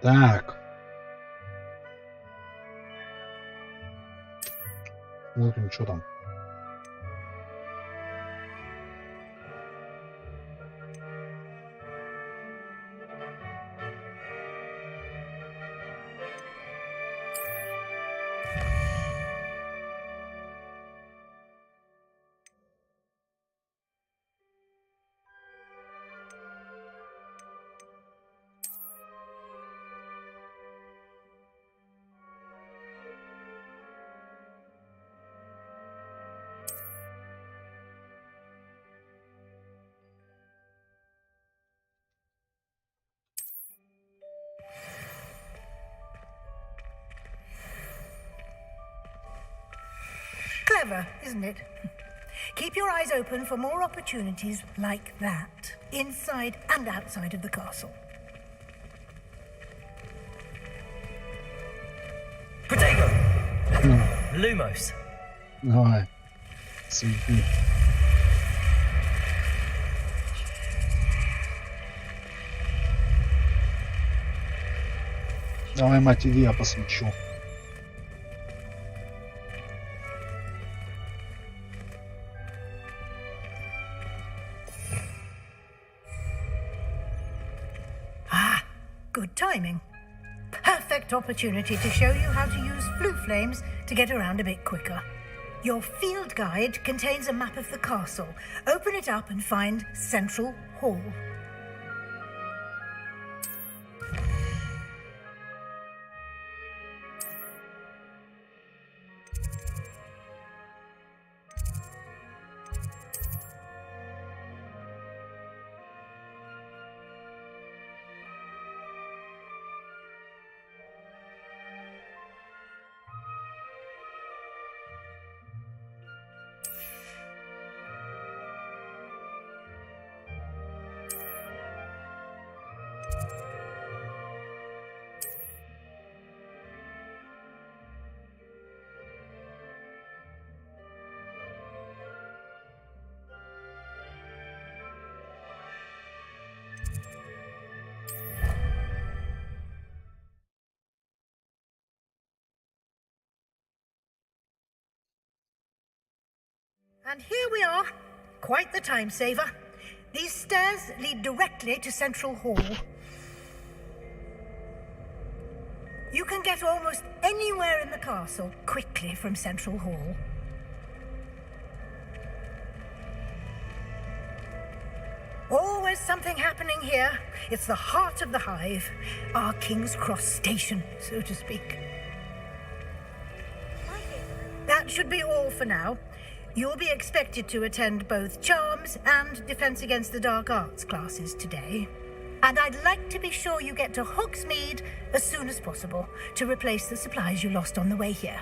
Так. Смотрим, что там. Clever, isn't it? Keep your eyes open for more opportunities like that, inside and outside of the castle. Protego! Lumos. Давай. Свети. Давай, мать, иди, я посвечу. Good timing. Perfect opportunity to show you how to use flue flames to get around a bit quicker. Your field guide contains a map of the castle. Open it up and find Central Hall. And here we are. Quite the time saver. These stairs lead directly to Central Hall. You can get almost anywhere in the castle quickly from Central Hall. Always something happening here. It's the heart of the hive, our King's Cross station, so to speak. That should be all for now. You'll be expected to attend both Charms and Defense Against the Dark Arts classes today. And I'd like to be sure you get to Hogsmeade as soon as possible to replace the supplies you lost on the way here.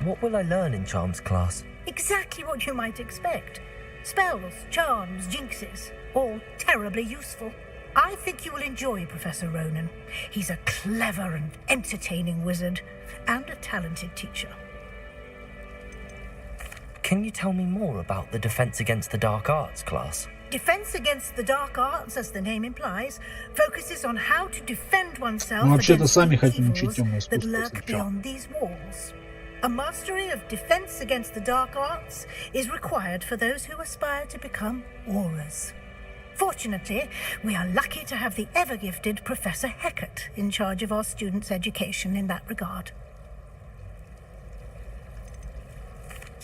What will I learn in Charms class? Exactly what you might expect. Spells, charms, jinxes, all terribly useful. I think you will enjoy Professor Ronan. He's a clever and entertaining wizard, and a talented teacher. Can you tell me more about the Defense Against the Dark Arts class? Defense Against the Dark Arts, as the name implies, focuses on how to defend oneself Вообще-то against сами the хотим учить evils темное that искусство lurk сначала. beyond these walls. A mastery of Defense Against the Dark Arts is required for those who aspire to become Aurors. Fortunately, we are lucky to have the ever-gifted Professor Hecat in charge of our students' education in that regard.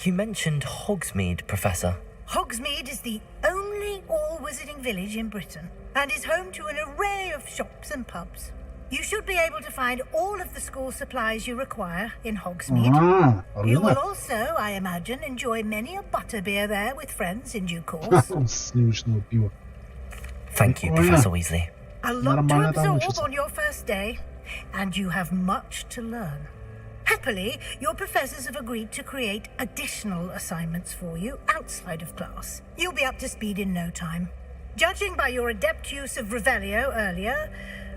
You mentioned Hogsmeade, Professor. Hogsmeade is the only all-wizarding village in Britain and is home to an array of shops and pubs. You should be able to find all of the school supplies you require in Hogsmeade. You will also, I imagine, enjoy many a butterbeer there with friends in due course. Сливочного пива. Thank you, Professor Weasley. A lot to Нормально там absorb учится. on your first day, and you have much to learn. Happily, your professors have agreed to create additional assignments for you outside of class. You'll be up to speed in no time. Judging by your adept use of Revelio earlier,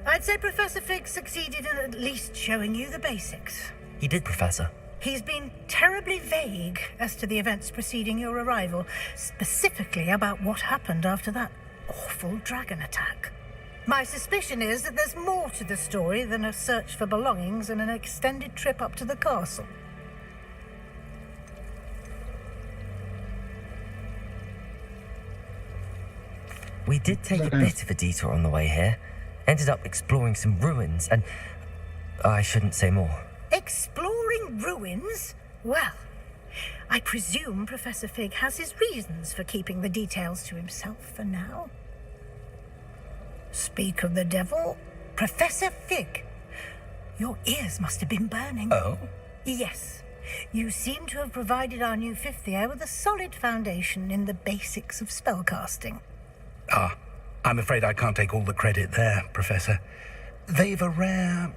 I'd say Professor Fig succeeded in at least showing you the basics. He did, Professor. He's been terribly vague as to the events preceding your arrival, specifically about what happened after that awful dragon attack. My suspicion is that there's more to the story than a search for belongings and an extended trip up to the castle. We did take a bit of a detour on the way here. Ended up exploring some ruins and... I shouldn't say more. Exploring ruins? Well, I presume Professor Fig has his reasons for keeping the details to himself for now. Speak of the devil, Professor Fig. Your ears must have been burning. Oh? Yes. You seem to have provided our new fifth year with a solid foundation in the basics of spellcasting. Ah, I'm afraid I can't take all the credit there, Professor. They've a rare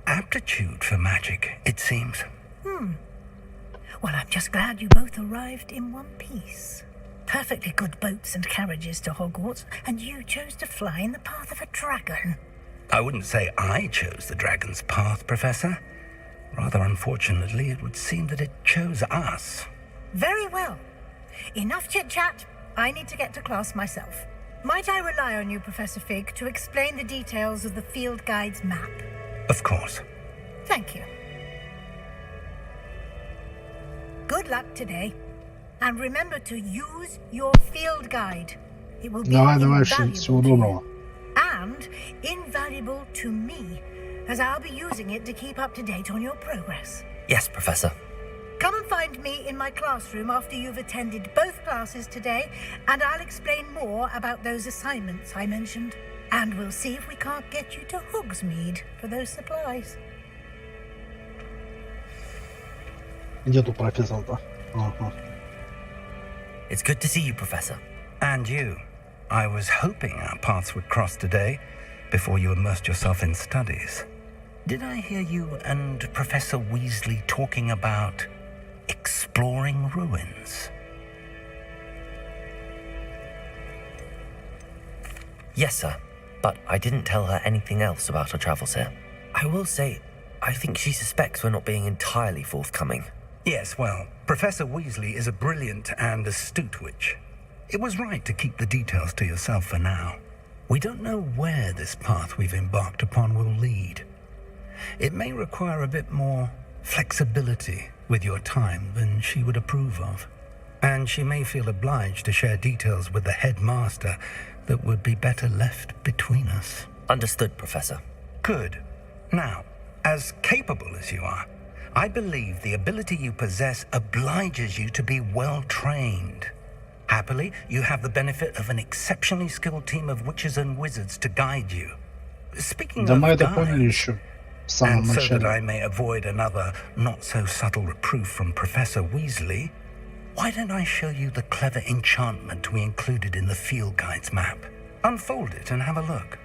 aptitude for magic, it seems. Well, I'm just glad you both arrived in one piece. Perfectly good boats and carriages to Hogwarts, and you chose to fly in the path of a dragon. I wouldn't say I chose the dragon's path, Professor. Rather unfortunately, it would seem that it chose us. Very well. Enough chit-chat. I need to get to class myself. Might I rely on you, Professor Fig, to explain the details of the field guide's map? Of course. Thank you. Good luck today. And remember to use your field guide. It will be Давай, invaluable всего to you. доброго. And invaluable to me, as I'll be using it to keep up to date on your progress. Yes, Professor. Come and find me in my classroom after you've attended both classes today, and I'll explain more about those assignments I mentioned. And we'll see if we can't get you to Hogsmeade for those supplies. Где тут профессор-то? Ага. It's good to see you, Professor. And you. I was hoping our paths would cross today before you immersed yourself in studies. Did I hear you and Professor Weasley talking about exploring ruins? Yes, sir. But I didn't tell her anything else about our travels here. I will say, I think she suspects we're not being entirely forthcoming. Yes, well, Professor Weasley is a brilliant and astute witch. It was right to keep the details to yourself for now. We don't know where this path we've embarked upon will lead. It may require a bit more flexibility with your time than she would approve of. And she may feel obliged to share details with the headmaster that would be better left between us. Understood, Professor. Good. Now, as capable as you are, I believe the ability you possess obliges you to be well trained. Happily, you have the benefit of an exceptionally skilled team of witches and wizards to guide you. Speaking Да мы of это поняли guides, еще в самом and so that начале. I may avoid another not-so-subtle reproof from Professor Weasley, why don't I show you the clever enchantment we included in the field guide's map? Unfold it and have a look.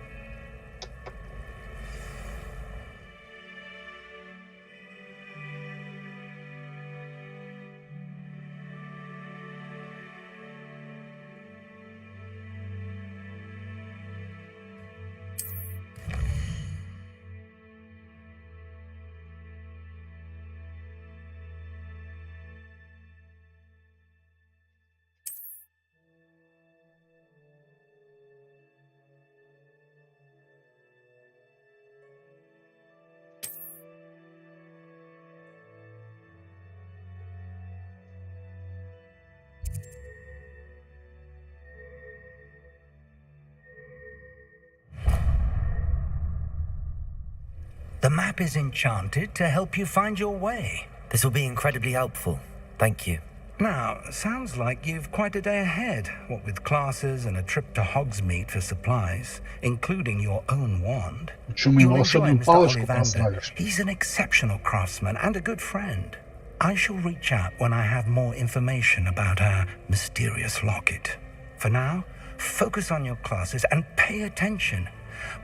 The map is enchanted to help you find your way. This will be incredibly helpful. Thank you. Now, sounds like you've quite a day ahead, what with classes and a trip to Hogsmeade for supplies, including your own wand. Почему мы You'll enjoy волшебную Mr. палочку Ollivander. прознали? He's an exceptional craftsman and a good friend. I shall reach out when I have more information about our mysterious locket. For now, focus on your classes and pay attention.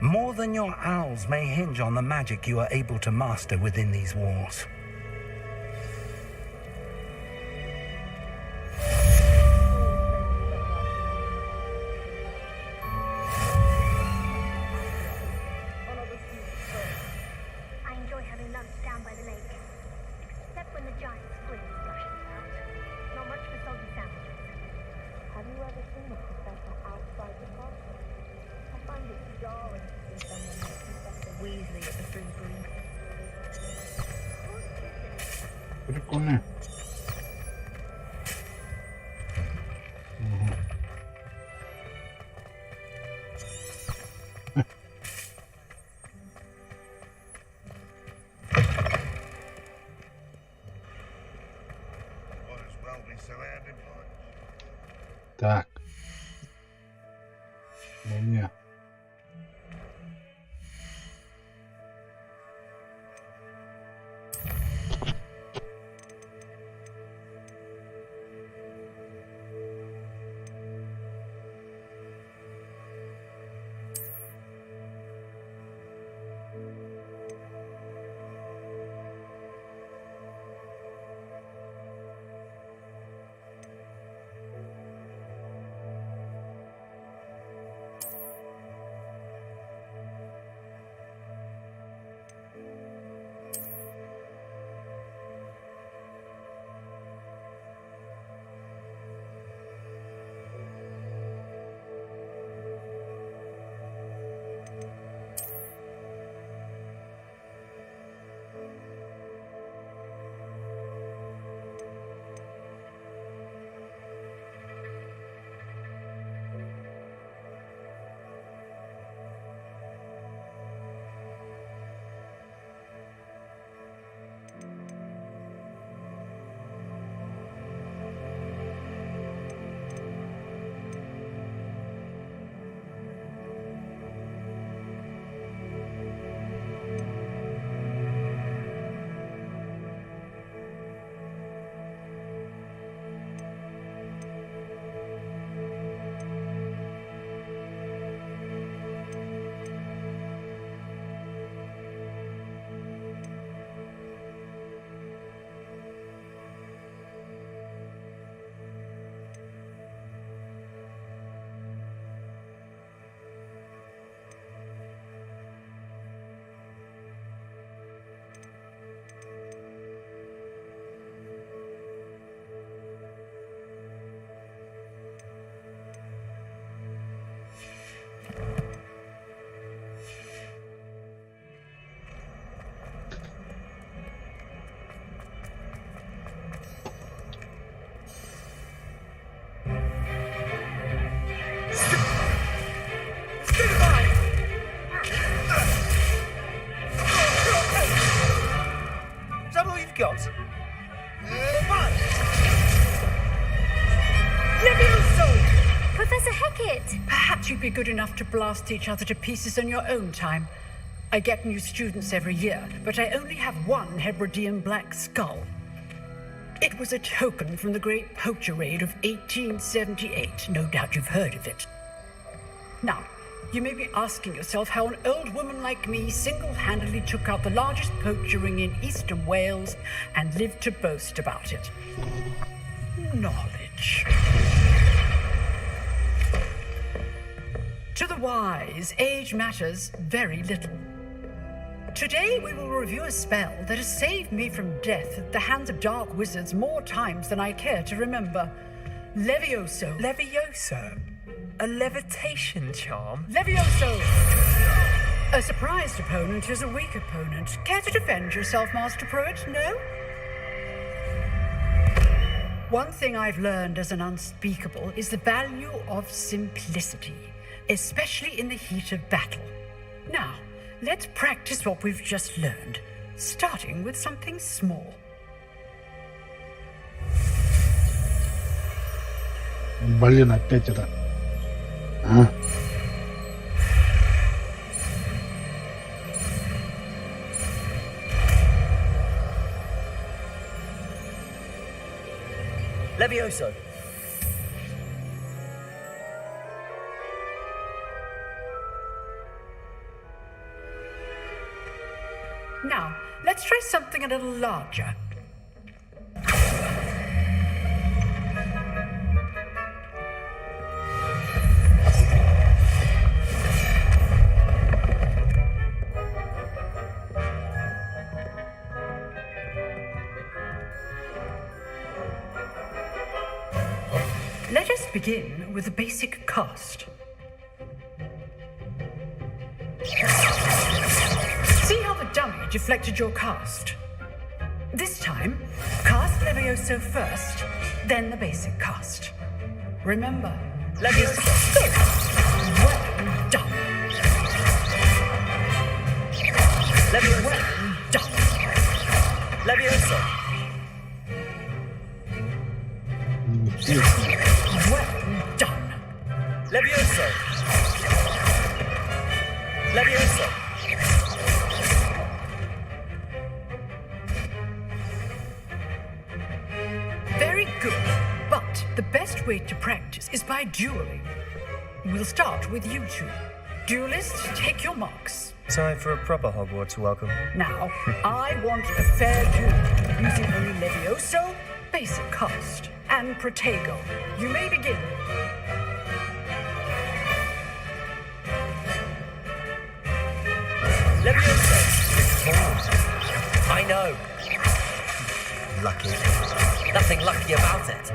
More than your owls may hinge on the magic you are able to master within these walls. I enjoy having lunch down by the lake. Except when the giant spring splashes out. Not much for soggy sandwiches. Have you ever seen a professor outside the classroom? I find it jarring to see someone like Professor Weasley at the Three Breeds. Прикольно. Мгм. Так. Мне. Hackett! Perhaps you'd be good enough to blast each other to pieces in your own time. I get new students every year, but I only have one Hebridean black skull. It was a token from the Great Poacher Raid of 1878. No doubt you've heard of it. Now, you may be asking yourself how an old woman like me single-handedly took out the largest poacher ring in eastern Wales and lived to boast about it. Knowledge. To the wise, age matters very little. Today we will review a spell that has saved me from death at the hands of dark wizards more times than I care to remember. Levioso. Levioso? A levitation charm? Levioso! A surprised opponent is a weak opponent. Care to defend yourself, Master Pruitt? No? One thing I've learned as an unspeakable is the value of simplicity, especially in the heat of battle. Now, let's practice what we've just learned, starting with something small. Блин, опять это. А? Levioso. Now, let's try something a little larger. Let us begin with a basic cast. See how the dummy deflected your cast? This time, cast Levioso first, then the basic cast. Remember, Levioso. Well done. Levioso. Well done. Levioso. Well done. Levioso. Levioso. Very good, but the best way to practice is by dueling. We'll start with you two. Duelists, take your marks. Time for a proper Hogwarts welcome. Now, I want a fair duel, using only Levioso, basic cast, and Protego. You may begin. Levioso. I know. Lucky. Nothing lucky about it.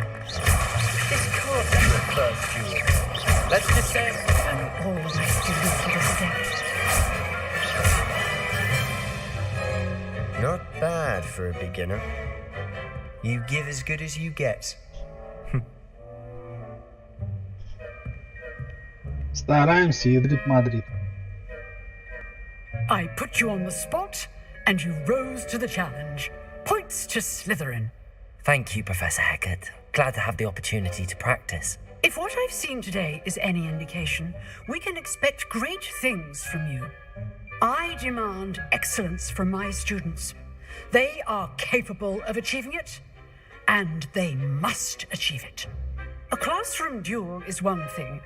This can't be your first duel. Let's just say And all the rest of you for the step. not bad for a beginner. You give as good as you get. Стараемся, ядрит Мадрид. I put you on the spot, and you rose to the challenge. Points to Slytherin. Thank you, Professor Hackett. Glad to have the opportunity to practice. If what I've seen today is any indication, we can expect great things from you. I demand excellence from my students. They are capable of achieving it, and they must achieve it. A classroom duel is one thing,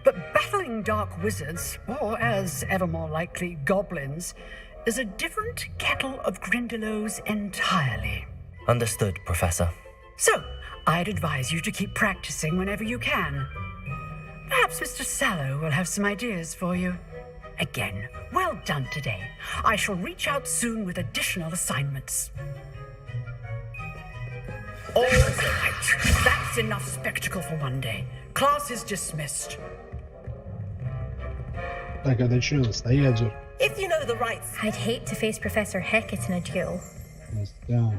but battling dark wizards, or as ever more likely, goblins, is a different kettle of Grindylows entirely. Understood, Professor. So, I'd advise you to keep practicing whenever you can. Perhaps Mr. Sallow will have some ideas for you. Again, well done today. I shall reach out soon with additional assignments. All right, that's enough spectacle for one day. Class is dismissed. Так, это что, стоять же? If you know the right... I'd hate to face Professor Hackett in a duel. Да.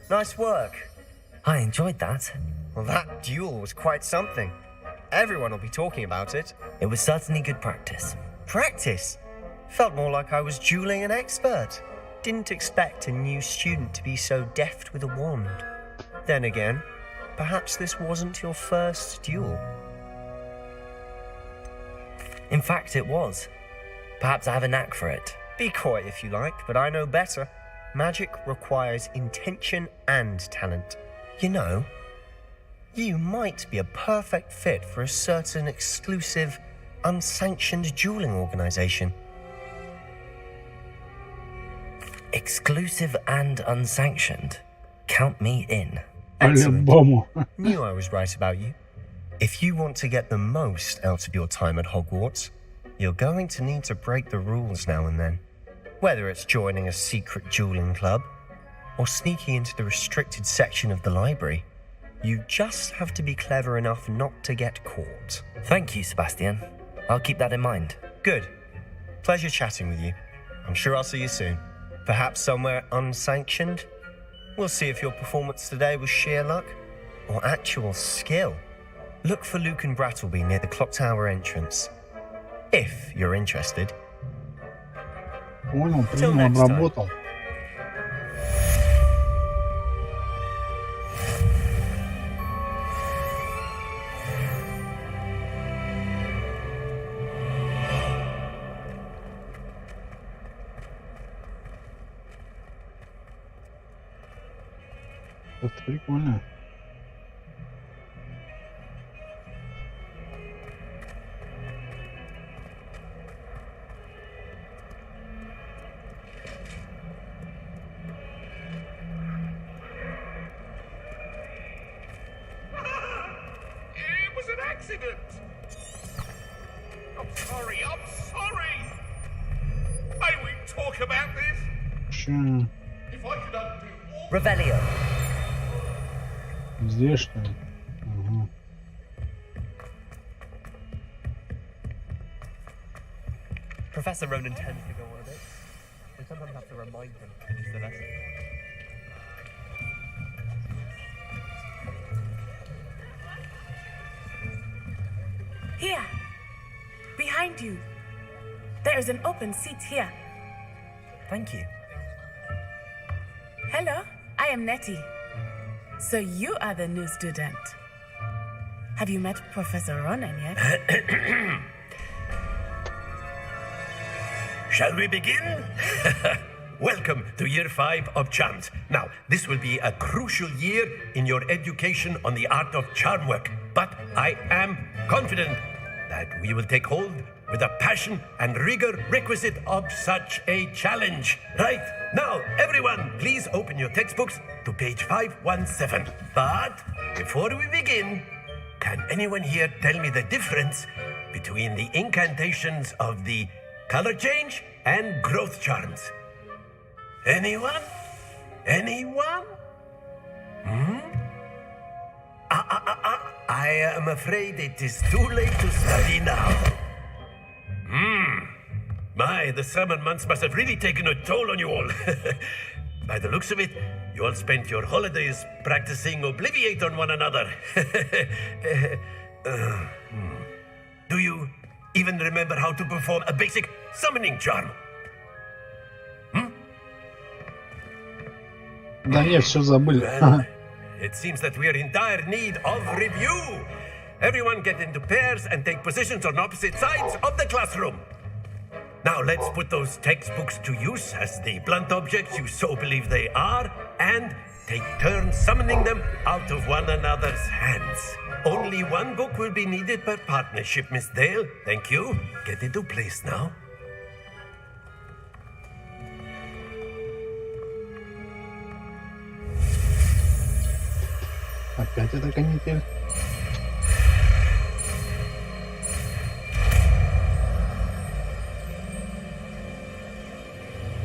Nice work. I enjoyed that. Well, that duel was quite something. Everyone will be talking about it. It was certainly good practice. Practice? Felt more like I was dueling an expert. Didn't expect a new student to be so deft with a wand. Then again, perhaps this wasn't your first duel. In fact, it was. Perhaps I have a knack for it. Be coy if you like, but I know better. Magic requires intention and talent. You know, you might be a perfect fit for a certain exclusive, unsanctioned dueling organization. Exclusive and unsanctioned. Count me in. По-любому. Knew I was right about you. If you want to get the most out of your time at Hogwarts, you're going to need to break the rules now and then. Whether it's joining a secret dueling club or sneaking into the restricted section of the library, you just have to be clever enough not to get caught. Thank you, Sebastian. I'll keep that in mind. Good. Pleasure chatting with you. I'm sure I'll see you soon. Perhaps somewhere unsanctioned? We'll see if your performance today was sheer luck or actual skill. Look for Luke and Brattleby near the Clock Tower entrance. If you're interested. Понял, принял, обработал. Это прикольно. It was an accident. I'm sorry. May we talk about this? Че? If I could undo all... Revelio. Здесь что ли? Ага. Professor Ronan tends to go on a bit. We sometimes have to remind him to finish the lesson. Here, behind you. There is an open seat here. Thank you. Hello, I am Nettie. So you are the new student. Have you met Professor Ronan yet? Shall we begin? Welcome to Year 5 of Charms. Now, this will be a crucial year in your education on the art of charm work, but I am confident that we will take hold with the passion and rigor requisite of such a challenge. Right, now, everyone, please open your textbooks to page 517. But before we begin, can anyone here tell me the difference between the incantations of the color change and growth charms? Anyone? Anyone? I am afraid it is too late to study now. My, the summer months must have really taken a toll on you all. By the looks of it, you all spent your holidays practicing Obliviate on one another. Do you even remember how to perform a basic summoning charm? Да не, все забыли. Well, it seems that we are in dire need of review. Everyone get into pairs and take positions on opposite sides of the classroom. Now let's put those textbooks to use as the blunt objects you so believe they are, and take turns summoning them out of one another's hands. Only one book will be needed per partnership, Miss Dale. Thank you. Get into place now. Опять эта канитель.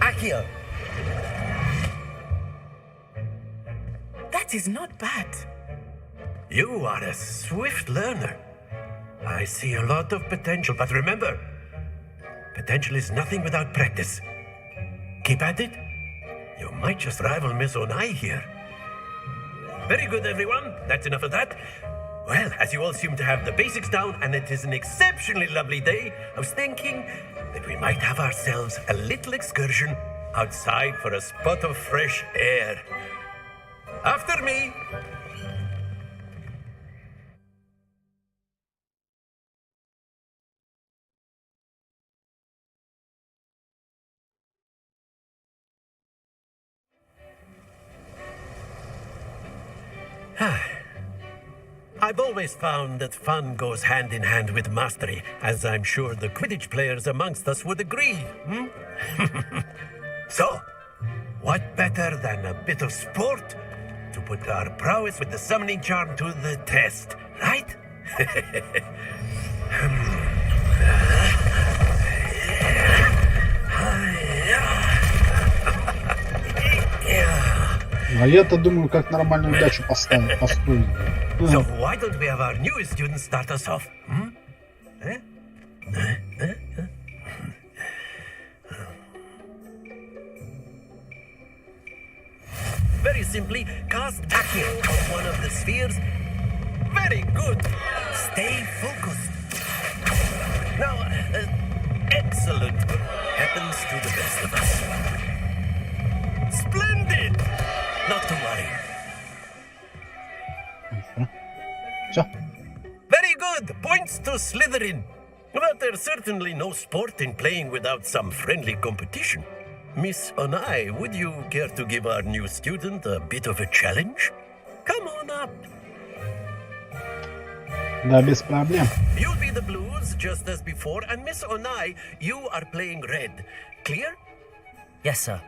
Accio. That is not bad. You are a swift learner. I see a lot of potential, but remember, potential is nothing without practice. Keep at it. You might just rival Miss Onai here. Very good, everyone. That's enough of that. Well, as you all seem to have the basics down, and it is an exceptionally lovely day, I was thinking that we might have ourselves a little excursion outside for a spot of fresh air. After me. I've always found that fun goes hand in hand with mastery, as I'm sure the Quidditch players amongst us would agree. So, what better than a bit of sport to put our prowess with the summoning charm to the test, right? А я-то думаю, как нормальную удачу построить. So why don't we have our newest student start us off? Very simply, cast Accio on one of the spheres. Very good. Stay focused. Now, excellent happens to the best of us. Splendid. Not to worry. Very good. Points to Slytherin. But there's certainly no sport in playing without some friendly competition. Miss Onai, would you care to give our new student a bit of a challenge? Come on up. Да, без проблем. You'll be the blues just as before, and Miss Onai, you are playing red. Clear? Yes, sir.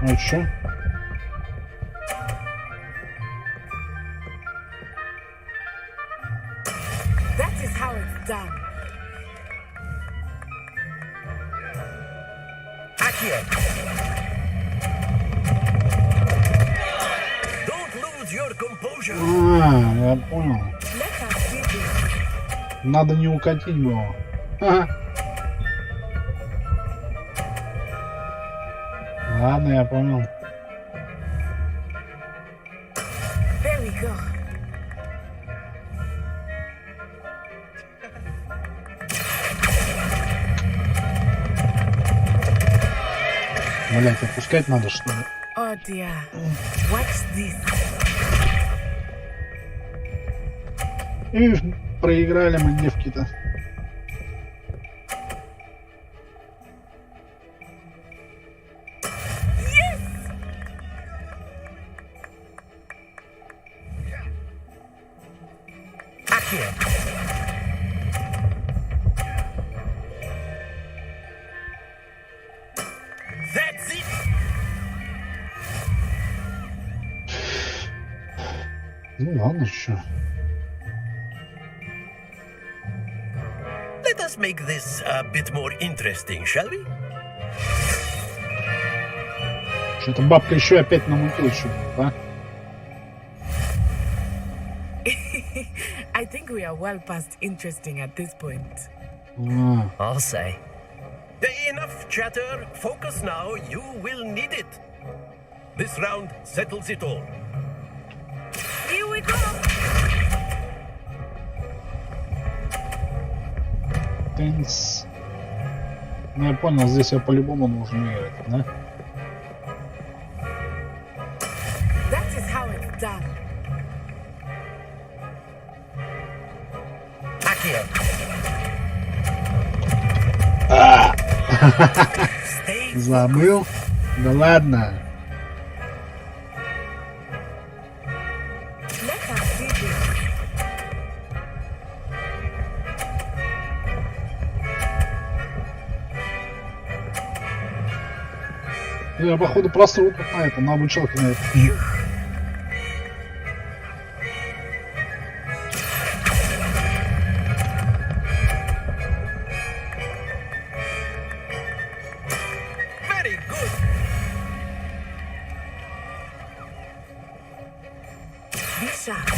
Ну чё? That is how it's done. Accio. Don't lose your composure. Я понял. Надо не укатить было. Ага. Ладно, я понял. There we go. Блять, отпускать надо, что ли? Oh dear. What's this? Ишь, проиграли мы девки-то. That's it. Ну ладно, чё. Let us make this a bit more interesting, shall we? Что-то бабка еще опять намутила что-то, да? I think we are well past interesting at this point. I'll say. Enough chatter. Focus now. You will need it. This round settles it all. Here we go. Тенс. Ну я понял, здесь я по-любому нужно играть, да? That is how it's done. Accio. Забыл? Да ладно. Я, походу, просру тут на это, на обучалке на это. Very good. Be sharp.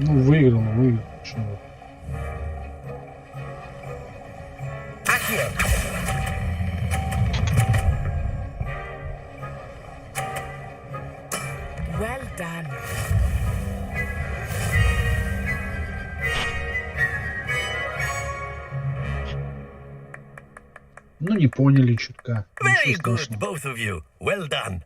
Ну, выиграл, выиграл. Чего? Well done. Ну, не поняли чутка. Very Ничего good, страшного. both of you. Well done.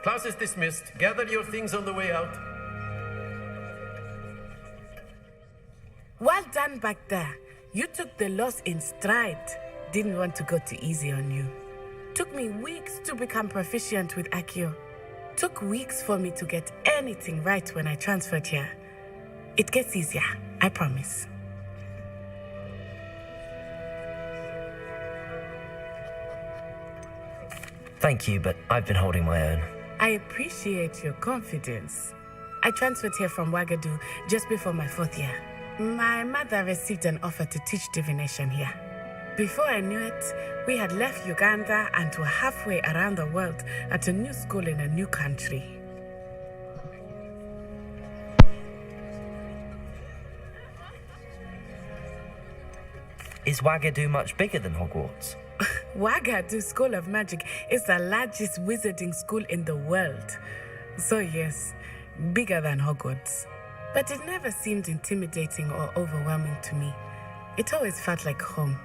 Class is dismissed. Gather your things on the way out. Well done back there. You took the loss in stride. Didn't want to go too easy on you. Took me weeks to become proficient with Accio. Took weeks for me to get anything right when I transferred here. It gets easier, I promise. Thank you, but I've been holding my own. I appreciate your confidence. I transferred here from Wagadu just before my 4th year. My mother received an offer to teach divination here. Before I knew it, we had left Uganda and were halfway around the world at a new school in a new country. Is Wagadu much bigger than Hogwarts? Wagadu School of Magic is the largest wizarding school in the world. So yes, bigger than Hogwarts. But it never seemed intimidating or overwhelming to me. It always felt like home.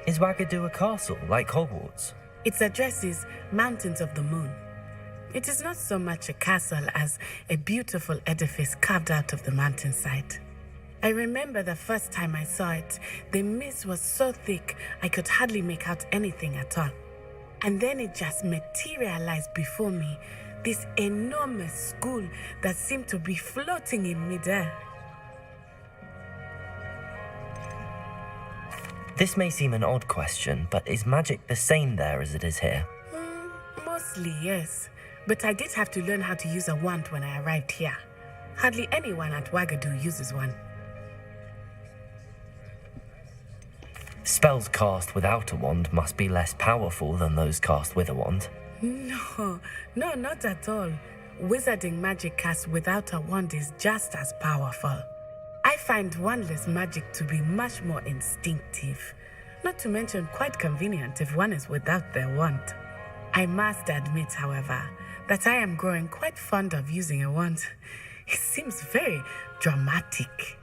Is Wagadu a castle, like Hogwarts? Its address is Mountains of the Moon. It is not so much a castle as a beautiful edifice carved out of the mountainside. I remember the first time I saw it, the mist was so thick I could hardly make out anything at all. And then it just materialized before me, this enormous school that seemed to be floating in midair. This may seem an odd question, but is magic the same there as it is here? Mostly, yes. But I did have to learn how to use a wand when I arrived here. Hardly anyone at Wagadu uses one. Spells cast without a wand must be less powerful than those cast with a wand. No, not at all. Wizarding magic cast without a wand is just as powerful. I find wandless magic to be much more instinctive. Not to mention quite convenient if one is without their wand. I must admit, however, that I am growing quite fond of using a wand. It seems very dramatic.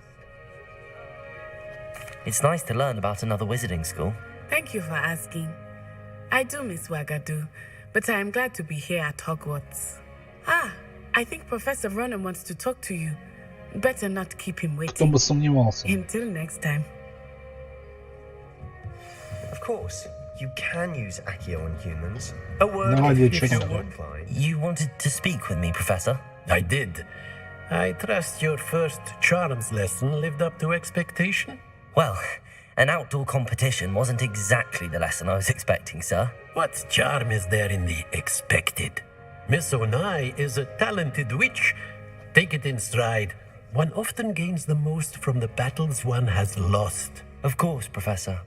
It's nice to learn about another wizarding school. Thank you for asking. I do miss Wagadu, but I am glad to be here at Hogwarts. I think Professor Ronan wants to talk to you. Better not keep him waiting. Кто бы сомневался. Until next time. Of course, you can use Accio on humans. A word Давай, if что you делать? You wanted to speak with me, Professor? I did. I trust your first charms lesson lived up to expectation? Well, an outdoor competition wasn't exactly the lesson I was expecting, sir. What charm is there in the expected? Miss Onai is a talented witch. Take it in stride. One often gains the most from the battles one has lost. Of course, Professor.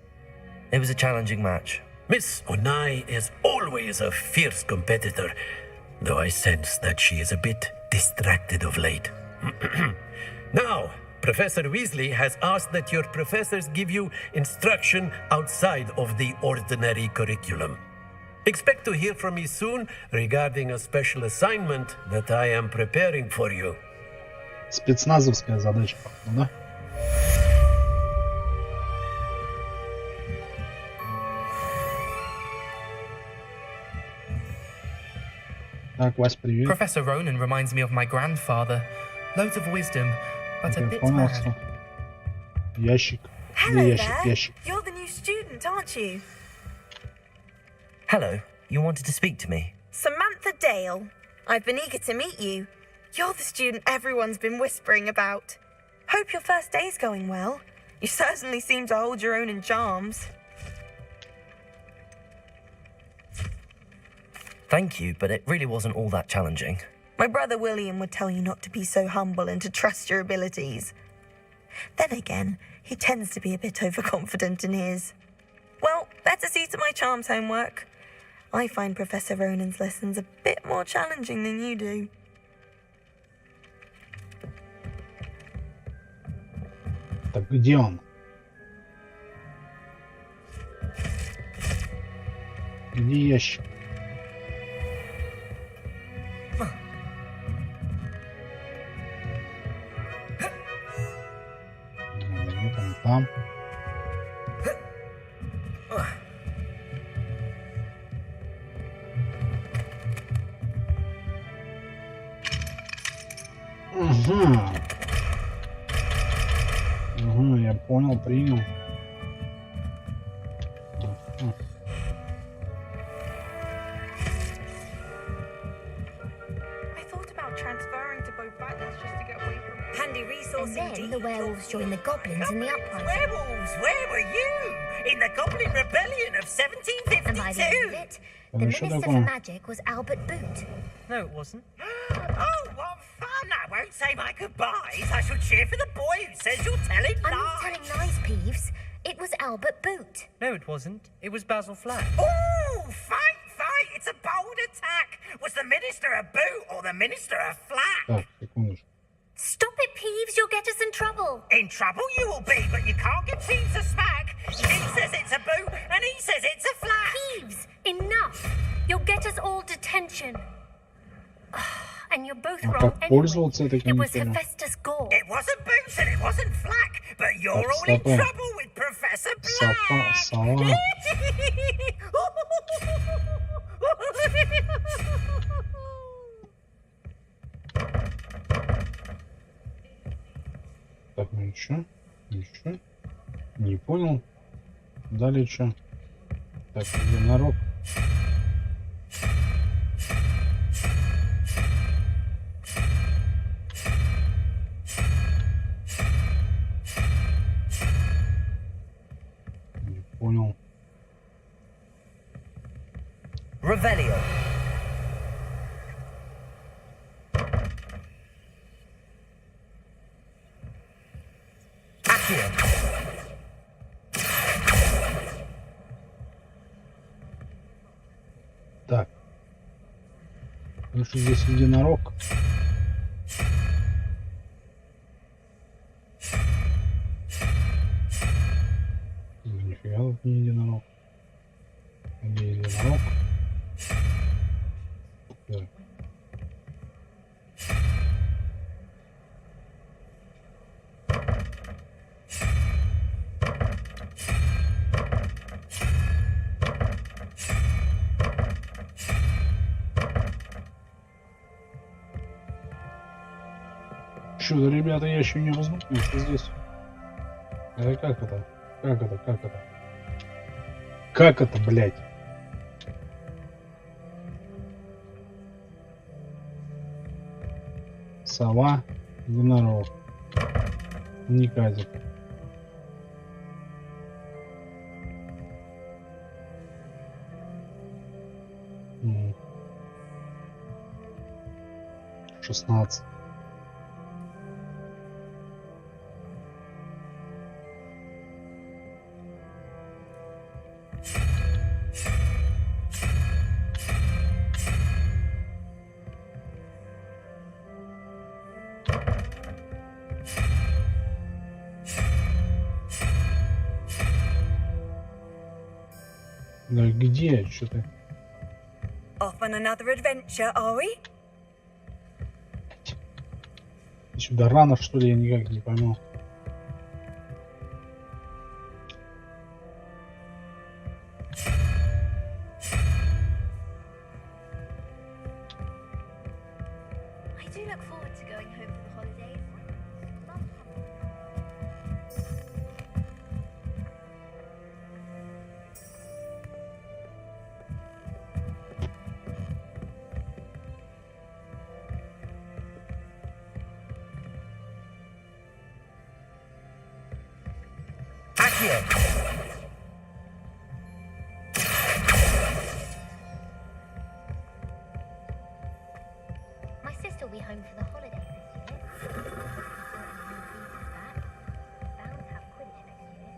It was a challenging match. Miss Onai is always a fierce competitor, though I sense that she is a bit distracted of late. Now, Professor Weasley has asked that your professors give you instruction outside of the ordinary curriculum. Expect to hear from me soon regarding a special assignment that I am preparing for you. Спецназовская задача, походу, да? Так, Вась, привет. Professor Ronan reminds me of my grandfather. Loads of wisdom, but a bit Информация. mad. Ящик. Hello Где ящик? there. Ящик. You're the new student, aren't you? Hello, you wanted to speak to me? Samantha Dale. I've been eager to meet you. You're the student everyone's been whispering about. Hope your first day's going well. You certainly seem to hold your own in charms. Thank you, but it really wasn't all that challenging. My brother William would tell you not to be so humble and to trust your abilities. Then again, he tends to be a bit overconfident in his. Well, better see to my charms homework. I find Professor Ronan's lessons a bit more challenging than you do. Так, где он? Где ящик? Там. Угу, я понял, принял. And then the werewolves joined the goblins in the uprising. Werewolves? Where were you? In the Goblin Rebellion of 1752? And by the end of it, the Minister for Magic was Albert Boot. No, it wasn't. Oh, what fun! I won't say my goodbyes. I shall cheer for the boy who says you're telling lies. I'm not telling lies, Peeves. It was Albert Boot. No, it wasn't. It was Basil Flack. Oh, fight! It's a bold attack. Was the Minister a boot or the Minister a flack? Так, секундочку. Stop it, Peeves. You'll get us in trouble. In trouble you will be, but you can't give Peeves a smack. He says it's a boot and he says it's a flack. Peeves, enough. You'll get us all detention. And you're both wrong anyway. It was Hephaestus Gore. It wasn't boots and it wasn't flack, but you're all in trouble with Professor Black. Так, ну еще. Не понял. Далее что? Так, единорог. Не понял. Revelio. Так. Потому что здесь единорог. Нифига тут не единорог. Где единорог? Так. Чудо, ребята, я еще не размутился здесь. Это как это? Как это, блядь? Сова, единорог. Никазик. М. 16. Да где? Что-то. Off on another adventure, are we? Сюда рано, что ли, я никак не понял. I do look forward to going home for the holidays. My sister will be home for the holidays this year. Bound to have Quidditch next year.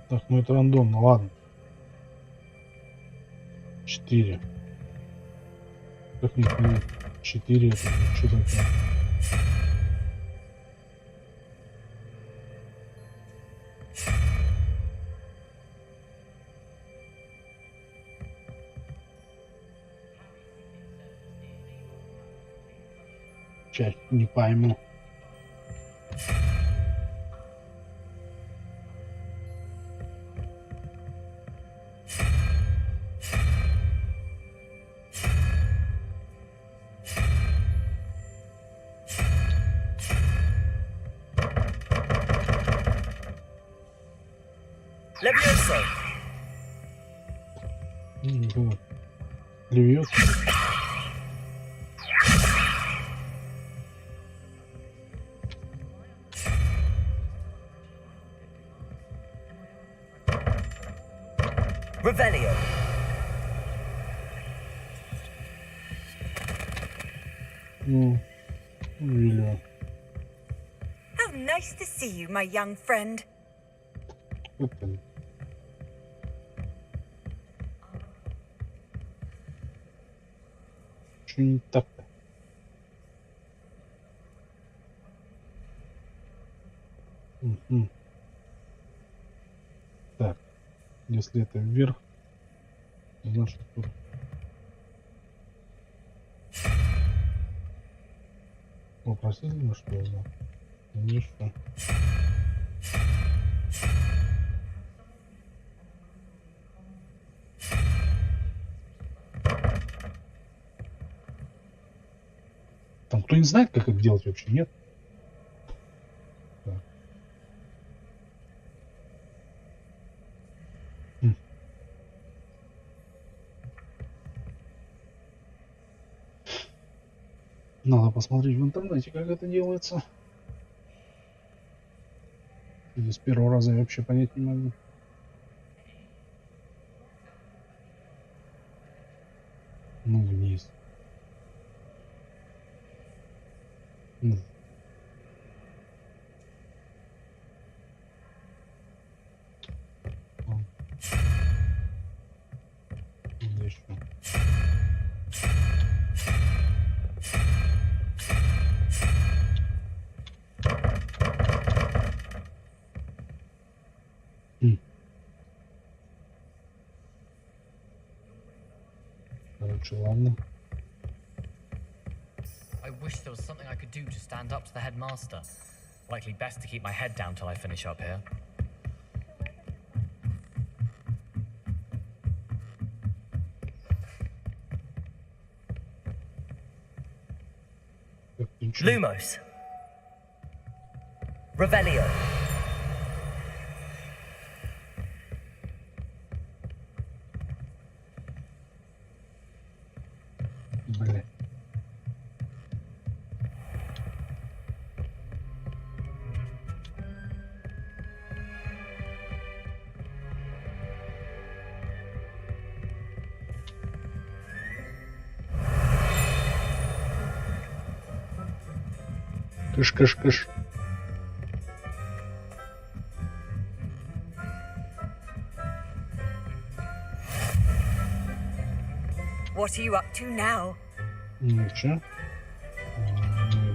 Так, ну это рандомно, ладно. 4. Как не понять? 4 это что такое? Часть не пойму. Levioso. Вот. Левиоса. Revelio. Ну, увидел. How nice to see you, my young friend. Это. Что не так-то? Угу. Так, если это вверх, значит тут. Вопросительно, что ли? Конечно. Там кто не знает, как это делать вообще, нет? Так. Надо посмотреть в интернете, как это делается. Или с первого раза я вообще понять не могу. Ну, вниз. Ну. Еще. Короче, ладно. I wish there was something I could do to stand up to the headmaster. Likely best to keep my head down till I finish up here. Lumos. Revelio. Блин. Кыш-кыш-кыш. What are you up to now? Ничего.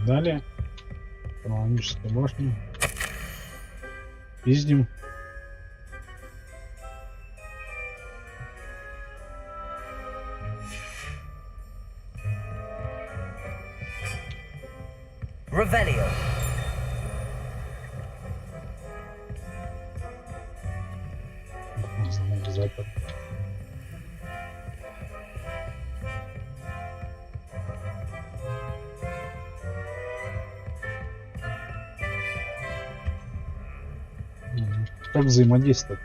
Далее. Парламентская башня. Пиздим. Revelio. Запад. Как взаимодействовать?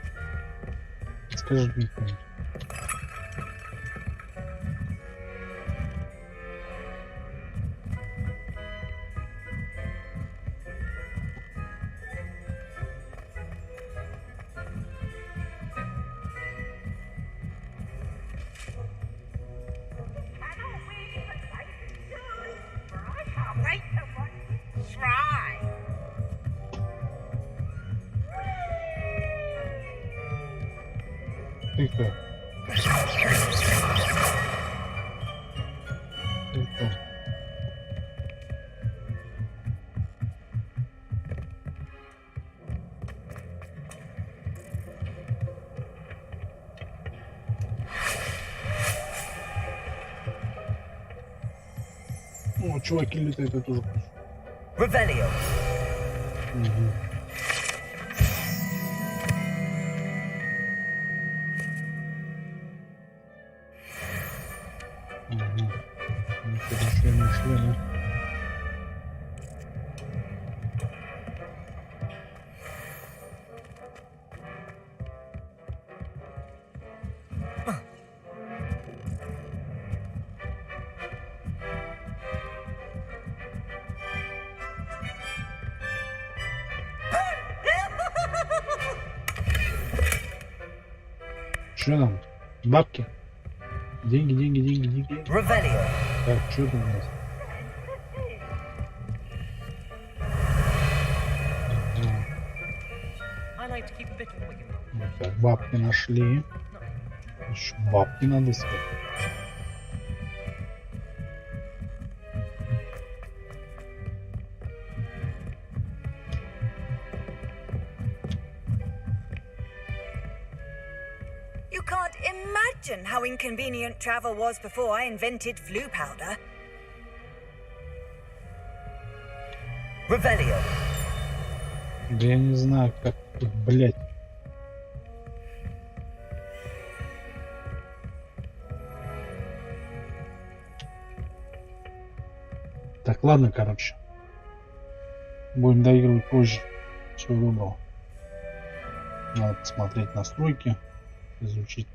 Скажи мне кто-нибудь. Тихо. Тихо. О, чуваки летают, это тоже. Revelio. Шлемы. Что там? Бабки? Деньги. Revelio. Так, что там у нас? Так, бабки нашли. Еще бабки надо искать. You can't imagine how inconvenient travel was before I invented flu powder. Revelio. Да я не знаю, как тут, блять. Так, ладно, короче. Будем доигрывать позже. Все выбрал. Надо посмотреть настройки, изучить